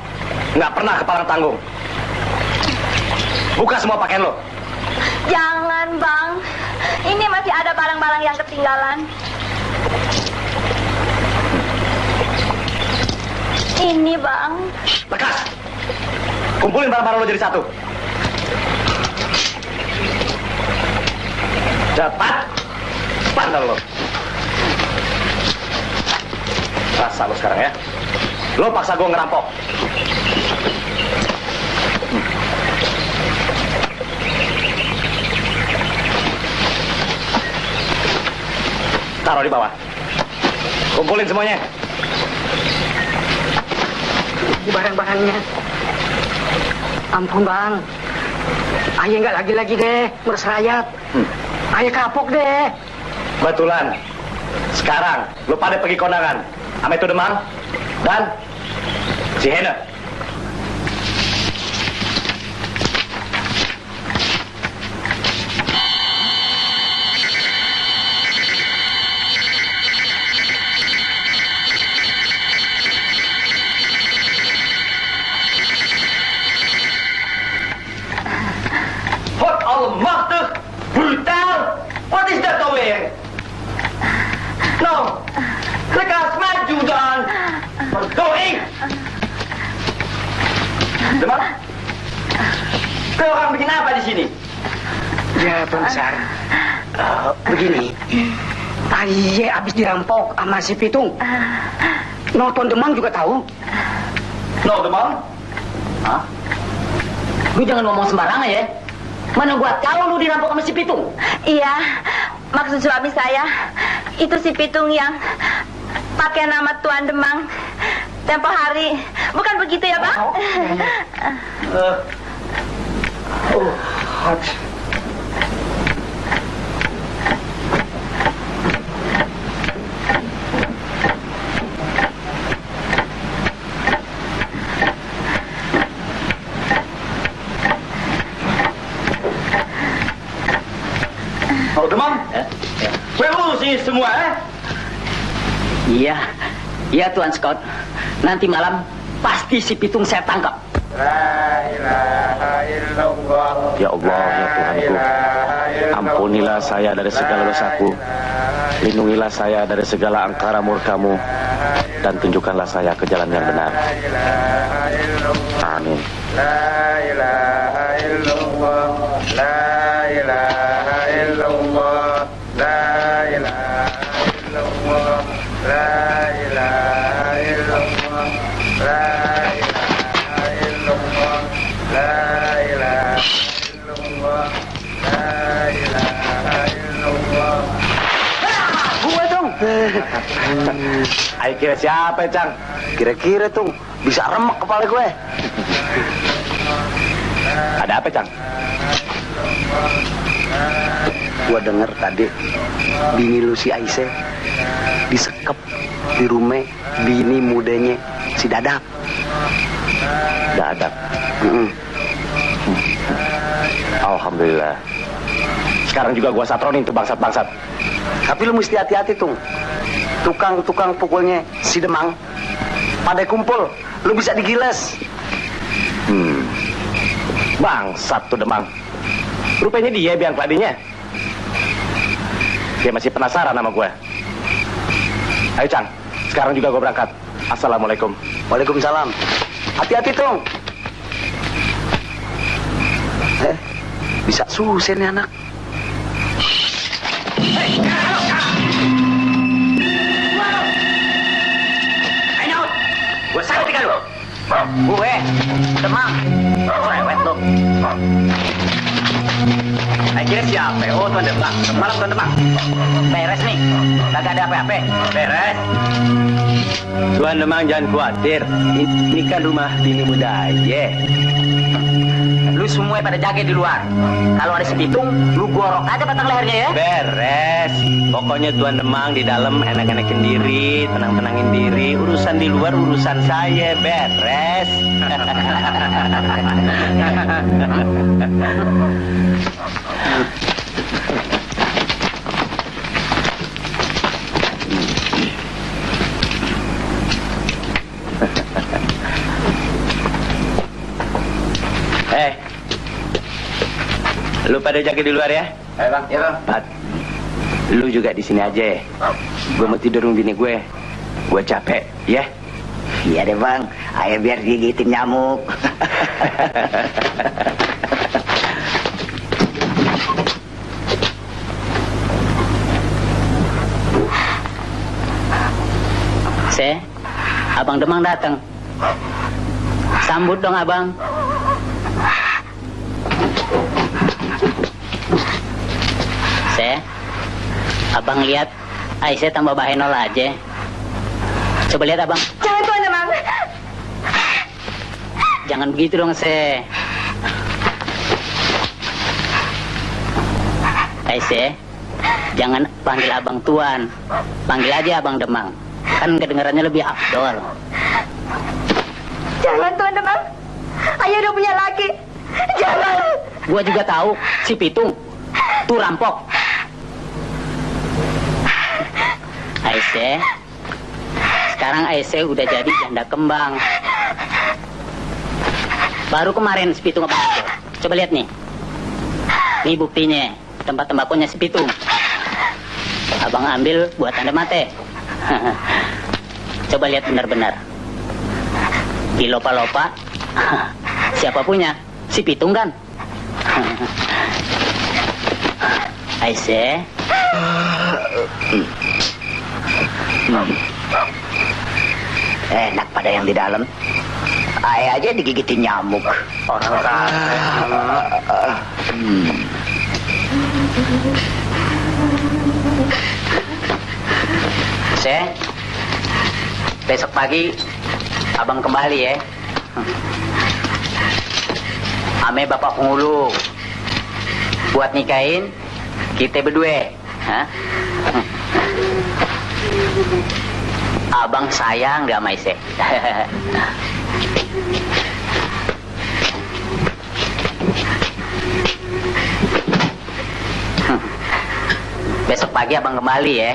nggak pernah kepalang tanggung. Buka semua pakaian lo. Jangan bang, ini masih ada barang-barang yang ketinggalan. Ini bang. Lekas. Kumpulin barang-barang lo jadi satu. Cepat. Pandal lo. Rasa lo sekarang ya. Lo paksa gue ngerampok. Taruh di bawah. Kumpulin semuanya. Di barang-barangnya. Ampun bang. Ayah nggak lagi-lagi deh meres rakyat. Ayah kapok deh. Betulan. Sekarang lo pada pergi kondangan sama itu Demang dan si Hena. What almachtig brutal! What is that alweer? Nou, lekker smaak Demang? Kau orang bikin apa di sini? Ya, Tuan Besar. Begini. Tadi ye habis dirampok sama si Pitung. No, Tuan Demang juga tahu. No, Demang? Hah? Lu jangan ngomong sembarangan ya. Mana gua tahu lu dirampok sama si Pitung? Iya, maksud suami saya itu si Pitung yang pakai nama Tuan Demang tempo hari. Bukan begitu ya, Bang? Oh, Demang? Perlu sih semua, Iya, iya Tuan Scott. Nanti malam pasti si Pitung saya tangkap. Ya Allah, ya Tuhanku, ampunilah saya dari segala dosaku, lindungilah saya dari segala angkara murka-Mu, dan tunjukkanlah saya ke jalan yang benar. Amin. La ilaha illallah, la ilaha illallah, la ilaha illallah, la ilaha illallah, la ilaha illallah, la ilaha illallah, la ilaha illallah. Gue dong. Ayo kira siapa, Cang? Kira-kira tuh bisa remek kepala gue. Ada apa, Cang? Gua denger tadi bini lu si Aisyah disekep di rumah bini mudanya si Dadap. Dadap. Alhamdulillah. Sekarang juga gua satronin tuh bangsat-bangsat. Tapi lu mesti hati-hati tuh. Tukang-tukang pukulnya si Demang pada kumpul, lu bisa digiles. Bangsat tuh Demang. Rupanya dia biang keladinya. Dia masih penasaran sama gue. Ayo Cang, sekarang juga gue berangkat. Assalamualaikum. Waalaikumsalam. Hati-hati tuh. Bisa susah nih anak. Gue sakit kan lo? Gue, Demang, lewat lo. Akhirnya siapa? Oh, Tuan Demang. Malam Tuan Demang. Beres nih. Kagak ada apa-apa. Beres. Tuan Demang jangan khawatir. Ini kan rumah bini muda aja. Lu semua pada jaga di luar. Kalau ada si Pitung, lu gorok aja batang lehernya ya. Beres. Pokoknya Tuan Demang di dalam enak-enakin diri, tenang-tenangin diri. Urusan di luar urusan saya. Beres. Lu pada jaga di luar ya? Ayo Bang, ya Bang. Pat, lu juga di sini aja. Gue mau tidur sama bini gue. Gue capek, ya? Iya deh Bang, ayo biar gigitin nyamuk. Abang Demang datang. Sambut dong Abang. Abang lihat Aisyah tambah bahenol aja. Coba lihat Abang. Jangan Tuan Demang. Jangan begitu dong Aisyah, jangan panggil Abang Tuan. Panggil aja Abang Demang. Kan kedengarannya lebih afdol. Jangan Tuan Demang. Ayah udah punya laki. Jangan. Gua juga tahu si Pitung tuh rampok. Aisyah, sekarang Aisyah udah jadi janda kembang. Baru kemarin si Pitung apa? Coba lihat nih. Ini buktinya, tempat tembakonya si Pitung. Abang ambil buat tanda mate. Coba lihat benar-benar. Dilopa-lopa. Siapa punya? Si Pitung kan? Aisyah. Enak pada yang di dalam. Ayah aja digigitin nyamuk. Orang besok pagi abang kembali ya. Ame bapak penghulu buat nikahin kita berdua. Hah? Abang sayang gak sama Ise? Besok pagi abang kembali ya.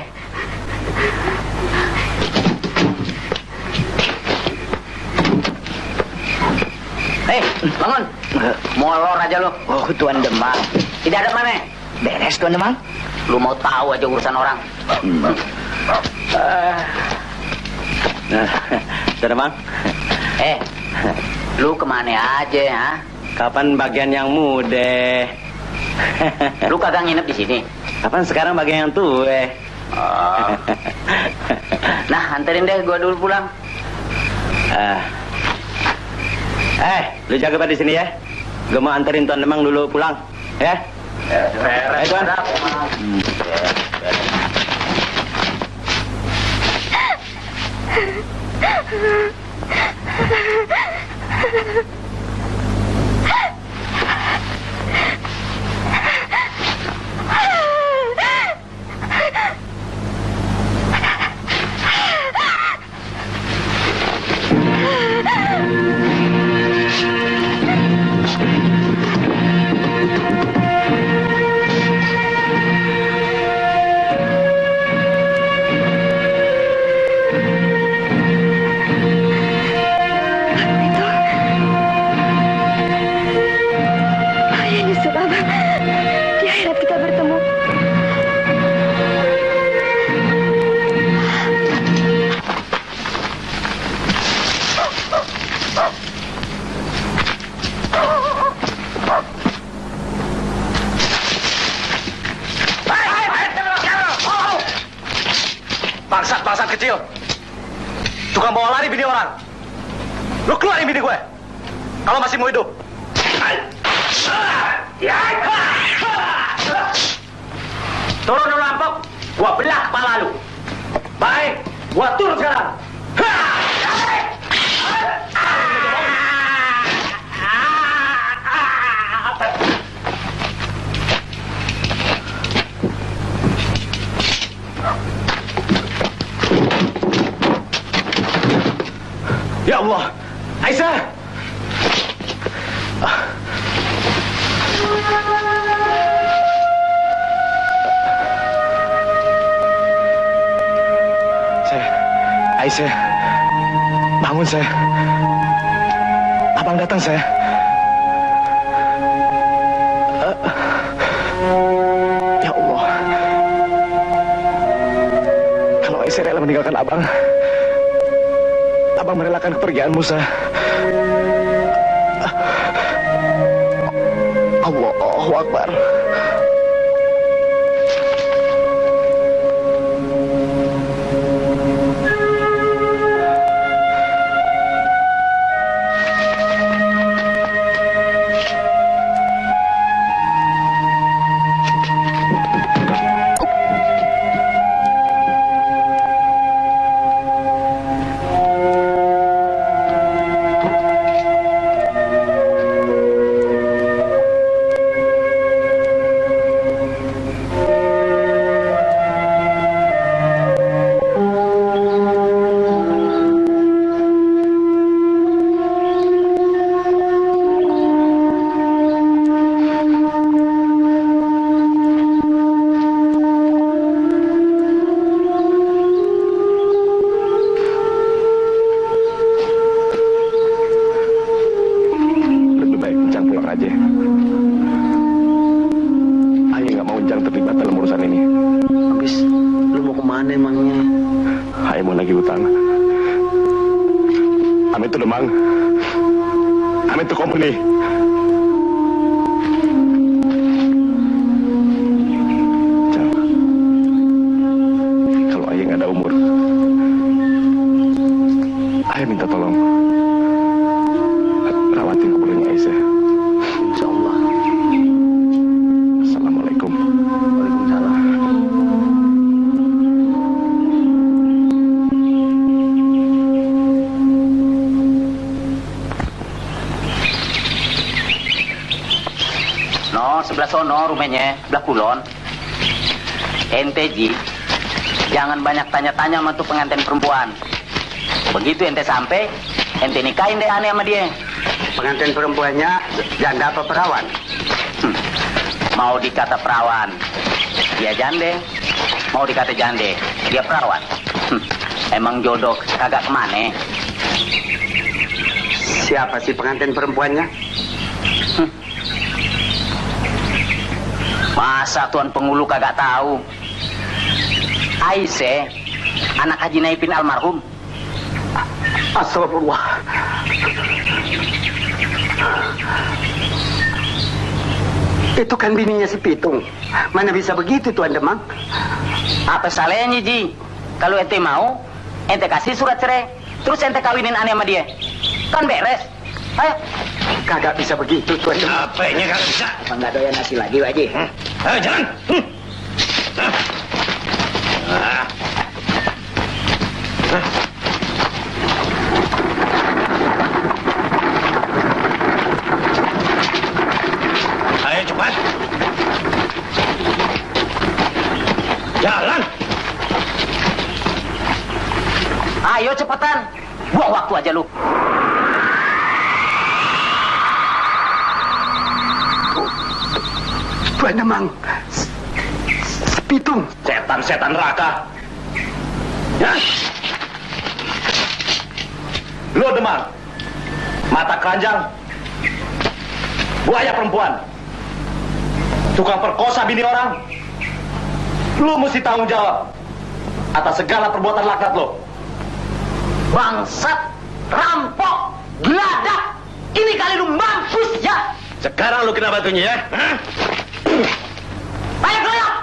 Hei, bangun. Molor aja lo. Oh, Tuan Demang. Tidak ada mana? Beres, Tuan Demang. Lu mau tahu aja urusan orang. Tuan Demang. Lu kemana aja, ha? Kapan bagian yang muda? Lu kagak nginep di sini? Kapan sekarang bagian yang tua? Nah, anterin deh gua dulu pulang. Lu jaga di sini ya. Gua mau anterin Tuan Demang dulu pulang, ya. Tuan. Bangsat kecil. Tukang bawa lari bini orang. Lu keluarin bini gue. Kalau masih mau hidup. Turun lu rampok. Gua belah kepala lu. Baik, gua turun sekarang. Ya Allah, Aisyah. Aisyah, bangun saya. Abang datang saya. Ya Allah, kalau Aisyah rela meninggalkan abang, abang merelakan kepergian Musa. Allahu Akbar. Demang. I'm into company. Jangan. Kalau ayah nggak ada umur, ayah minta tolong rawatin kuburannya Aisyah. Insya Allah. Assalamualaikum. Waalaikumsalam. No, sebelah sono rumahnya, sebelah kulon. Ente Ji, jangan banyak tanya-tanya sama tuh pengantin perempuan. Begitu ente sampai, ente nikahin deh aneh sama dia. Pengantin perempuannya janda apa perawan? Mau dikata perawan, dia jande. Mau dikata jande, dia perawan. Emang jodoh kagak kemana? Siapa sih pengantin perempuannya? Masa Tuan Pengulu kagak tahu? Aisyah, anak Haji Naipin almarhum. Astagfirullah. Itu kan bininya si Pitung. Mana bisa begitu Tuan Demang? Apa salahnya Ji? Kalau ente mau, ente kasih surat cerai, terus ente kawinin aneh sama dia. Kan beres. Ayo. Kagak bisa begitu Tuan Demang. Apanya kagak bisa? Emang nggak doyan nasi lagi Pak Haji? Ayo jalan. Ayo cepat. Jalan. Ayo cepetan. Buang waktu aja lu. Tuan Demang, Pitung. Setan-setan neraka. Ya. Lo Demang, mata keranjang, buaya perempuan, tukang perkosa bini orang. Lo mesti tanggung jawab atas segala perbuatan laknat lo. Bangsat, rampok, geladak. Ini kali lu mampus ya. Sekarang lo kena batunya ya. Balik loyok.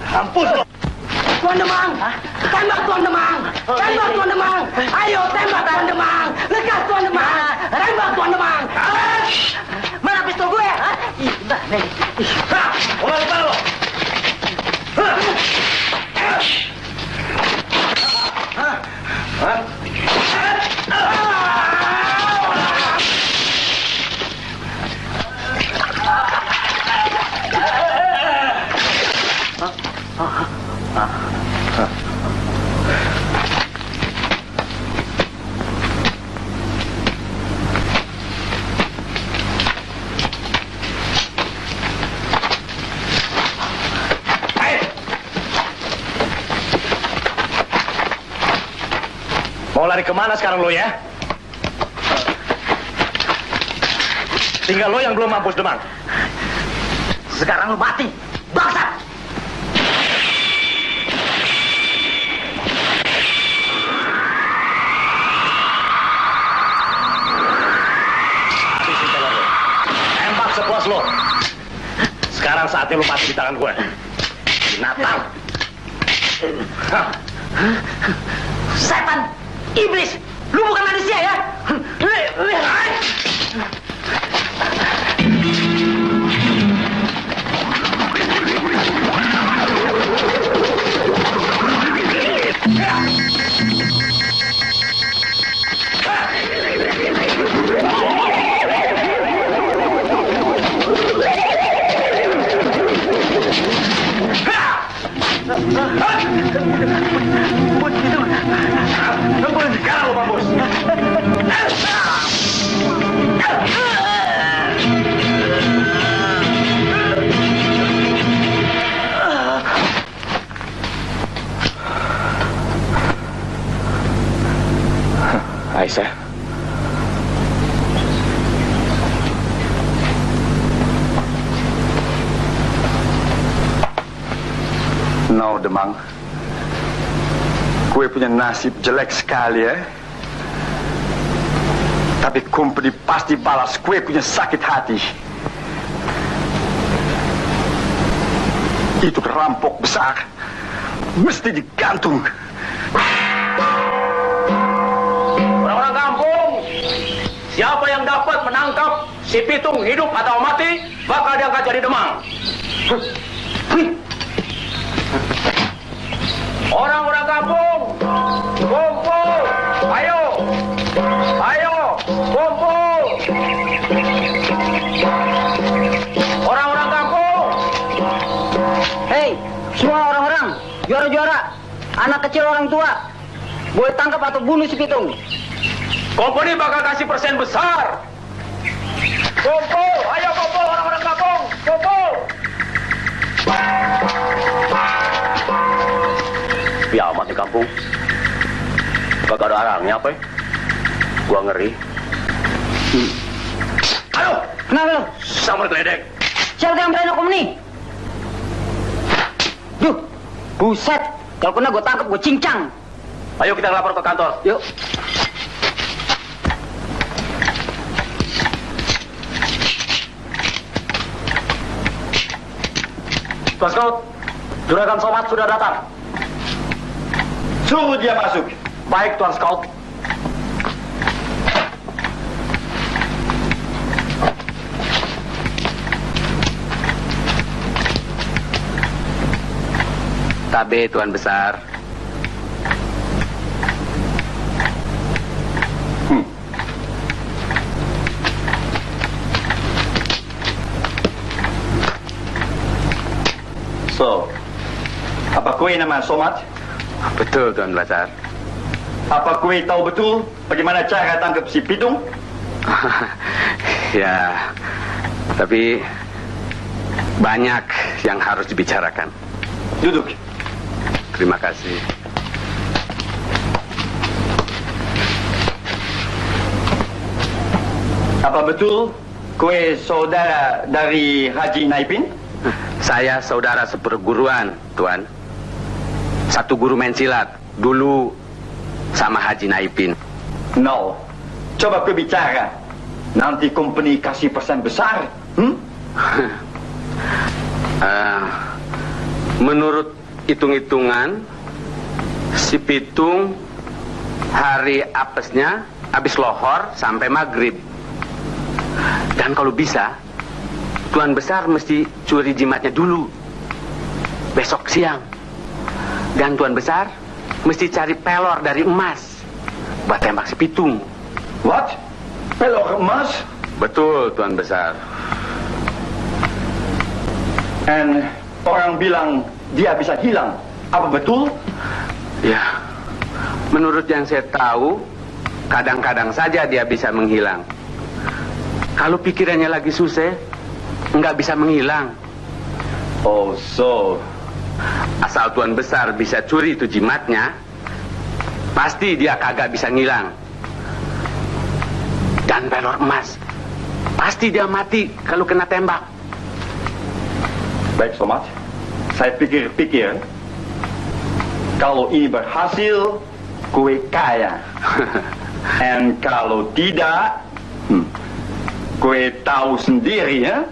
Mampus lo. Tuan Demang, tembak Tuan Demang, tembak Tuan Demang, ayo tembak Tuan Demang, lekas Tuan Demang, tembak Tuan Demang. Mana pistol gue? Ih, bentar, nih. Mulai lo. Mau lari kemana sekarang lo ya? Tinggal lo yang belum mampus Demang. Sekarang lu mati, bangsat. lo. Sekarang saatnya lo mati di tangan gue. Binatang. Setan, iblis, lu bukan manusia ya? Sekarang lo mampus. Aisyah. No, Demang. Kue punya nasib jelek sekali ya. Tapi company pasti balas kue punya sakit hati. Itu perampok besar. Mesti digantung. Orang-orang kampung, siapa yang dapat menangkap si Pitung hidup atau mati, bakal diangkat jadi Demang. Orang-orang kampung, kumpul, ayo, ayo, kumpul. Orang-orang kampung. Hei, semua orang-orang, juara-juara, anak kecil orang tua, boleh tangkap atau bunuh si Pitung. Komponi bakal kasih persen besar. Kumpul, ayo kumpul orang-orang kampung, kumpul. Piamat di kampung. Gak ada arangnya apa ya? Gua ngeri. Ayo, kenapa lo? sama geledek. Siapa yang berani hukum ini? Duh, buset. Kalau kena gue tangkap, gue cincang. Ayo kita lapor ke kantor. Yuk. Tuan Scout, Juragan Somad sudah datang. Suruh dia masuk. Baik, Tuan Scout. Tabe, Tuan Besar. So, apa kue nama Somad? Betul, Tuan Besar. Apa kue tahu betul bagaimana cara tangkap si Pitung? Ya, tapi banyak yang harus dibicarakan. Duduk. Terima kasih. Apa betul kue saudara dari Haji Naipin? Saya saudara seperguruan, Tuan. Satu guru main silat. Dulu sama Haji Naipin. No. Coba kau bicara. Nanti company kasih persen besar. Menurut hitung-hitungan, si Pitung hari apesnya habis lohor sampai maghrib. Dan kalau bisa, Tuan Besar mesti curi jimatnya dulu. Besok siang. Dan Tuan Besar mesti cari pelor dari emas buat tembak si Pitung. What? Pelor emas? Betul, Tuan Besar. And orang bilang dia bisa hilang. Apa betul? Ya, menurut yang saya tahu, kadang-kadang saja dia bisa menghilang. Kalau pikirannya lagi susah, nggak bisa menghilang. Oh, so. Asal Tuan Besar bisa curi itu jimatnya, pasti dia kagak bisa ngilang. Dan pelor emas, pasti dia mati kalau kena tembak. Baik, Somad. Saya pikir-pikir, kalau ini berhasil, kue kaya. And kalau tidak, Kue tahu sendiri ya?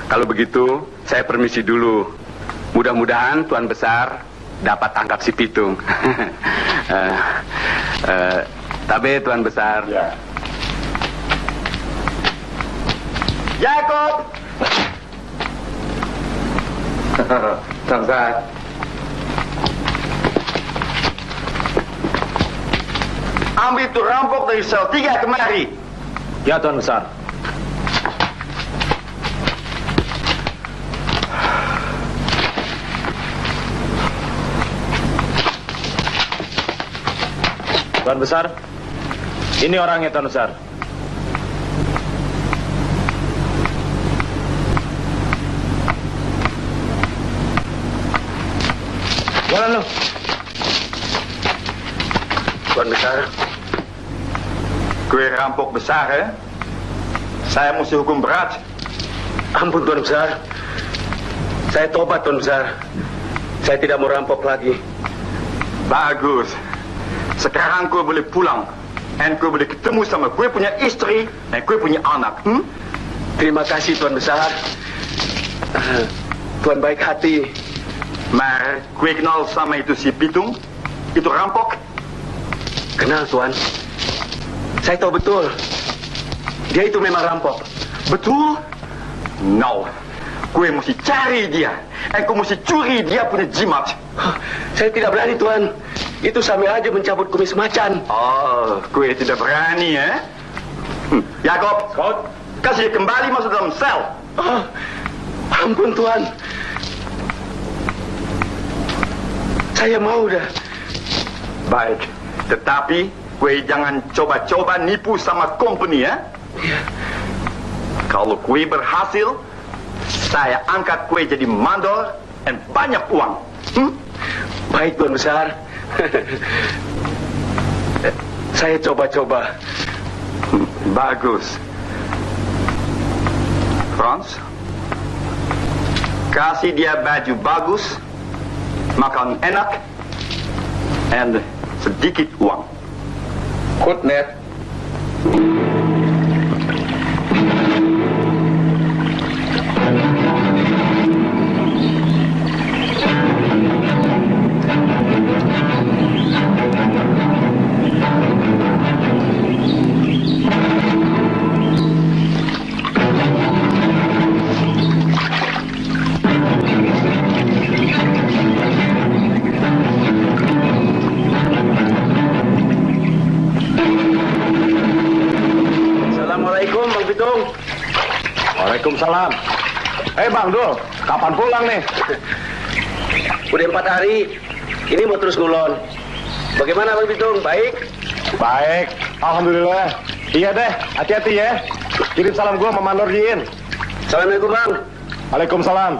Kalau begitu, saya permisi dulu. Mudah-mudahan Tuan Besar dapat tangkap si Pitung. Tabe Tuan Besar. Ya. Jakob. Tuan Besar. Ambil itu rampok dari sel 3 kemari. Ya, Tuan Besar. Tuan Besar, ini orangnya, Tuan Besar. Jalan lu. Tuan Besar, kue rampok besar ya? Saya mesti hukum berat. Ampun Tuan Besar. Saya tobat Tuan Besar. Saya tidak mau rampok lagi. Bagus. Sekarang kue boleh pulang. Dan kue boleh ketemu sama kue punya istri dan kue punya anak. Terima kasih Tuan Besar. Tuan baik hati. Mar, kue kenal sama itu si Pitung? Itu rampok? Kenal Tuan. Saya tahu betul. Dia itu memang rampok. Betul? No. Kue mesti cari dia. Dan kue mesti curi dia punya jimat. Saya tidak berani Tuan. Itu sama aja mencabut kumis macan. Oh, kue tidak berani ya? Jakob, kasih dia kembali masuk dalam sel. Ampun Tuan. Saya mau dah. Baik, tetapi kue jangan coba-coba nipu sama company ya? Iya. Kalau kue berhasil, saya angkat kue jadi mandor dan banyak uang. Baik Tuan Besar. Saya coba-coba. Bagus. Franz, kasih dia baju bagus, makan enak, and sedikit uang. Goed net. Waalaikumsalam. Bang Dul, kapan pulang nih? Udah 4 hari. Ini mau terus ngulon. Bagaimana Bang Pitung? Baik? Baik, alhamdulillah. Iya deh, hati-hati ya. Kirim salam gua sama Mandor Jiin. Assalamualaikum Bang. Waalaikumsalam.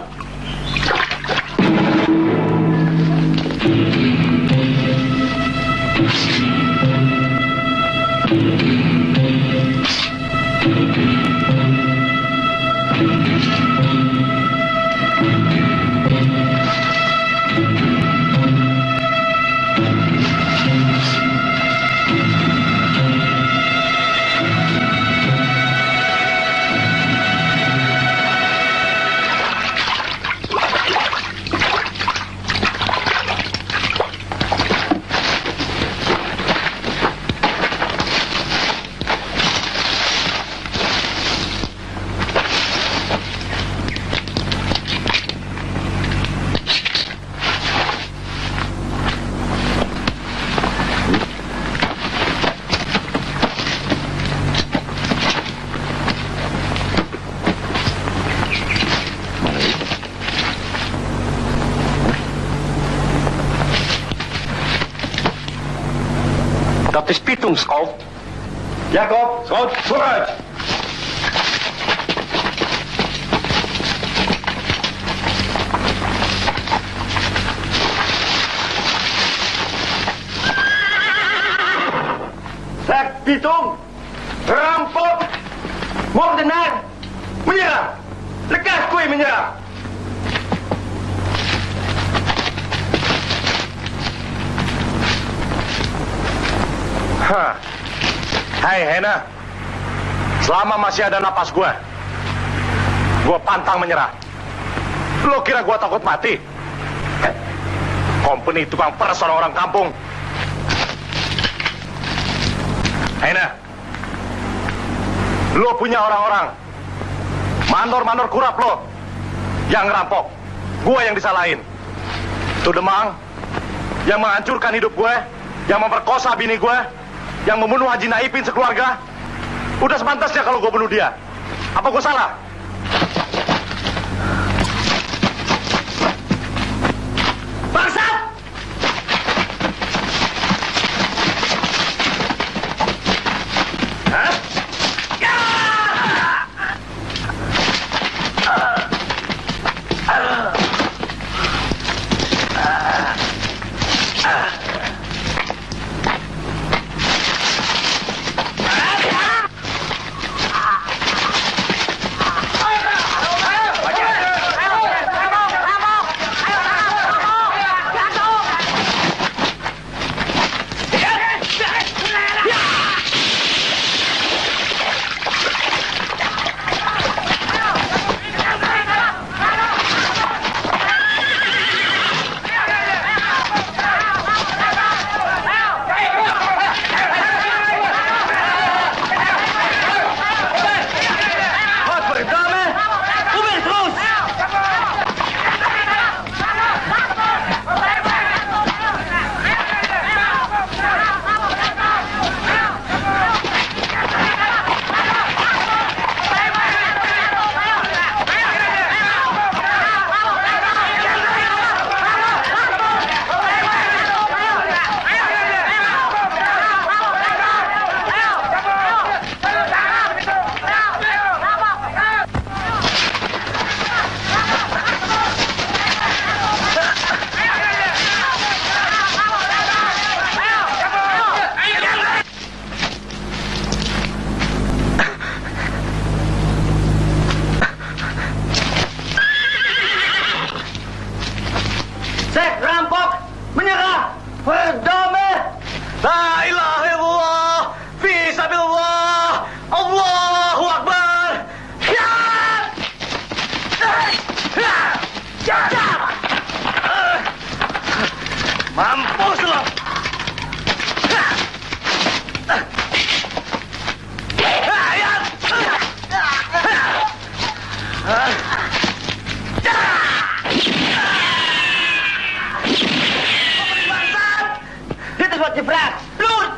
Dat is Pitung, Schout. Jakob, Schout, vooruit! Zeg, Pitung! Rampok! Moordenaar! Menyerah! Lekas kue menyerah! Hai Hena, selama masih ada napas gue pantang menyerah. Lo kira gue takut mati? Company tukang peres orang kampung. Hena, lo punya orang-orang mandor-mandor kurap lo yang ngerampok. Gue yang disalahin. Tuh Demang yang menghancurkan hidup gue, yang memperkosa bini gue, yang membunuh Haji Naipin sekeluarga. Udah sepantasnya kalau gue bunuh dia. Apa gue salah? Bangsat! Hah? Ya! Mampus lo! Dit is wat je vraagt. Bloed!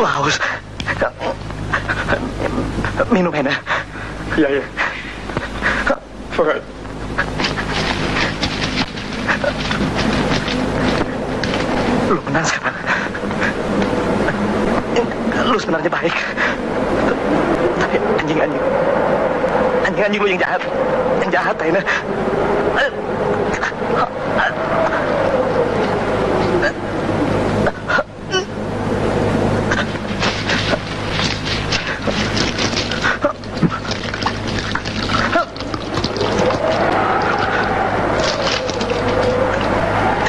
Gua haus. Minum, Hena. Iya, iya. Fuad. Lu menang sekarang. Lu sebenarnya baik. Tapi anjing lu yang jahat. Yang jahat, Hena.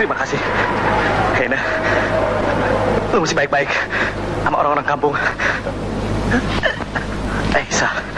Terima kasih, Hena. Lu mesti baik-baik sama orang-orang kampung. Aisyah.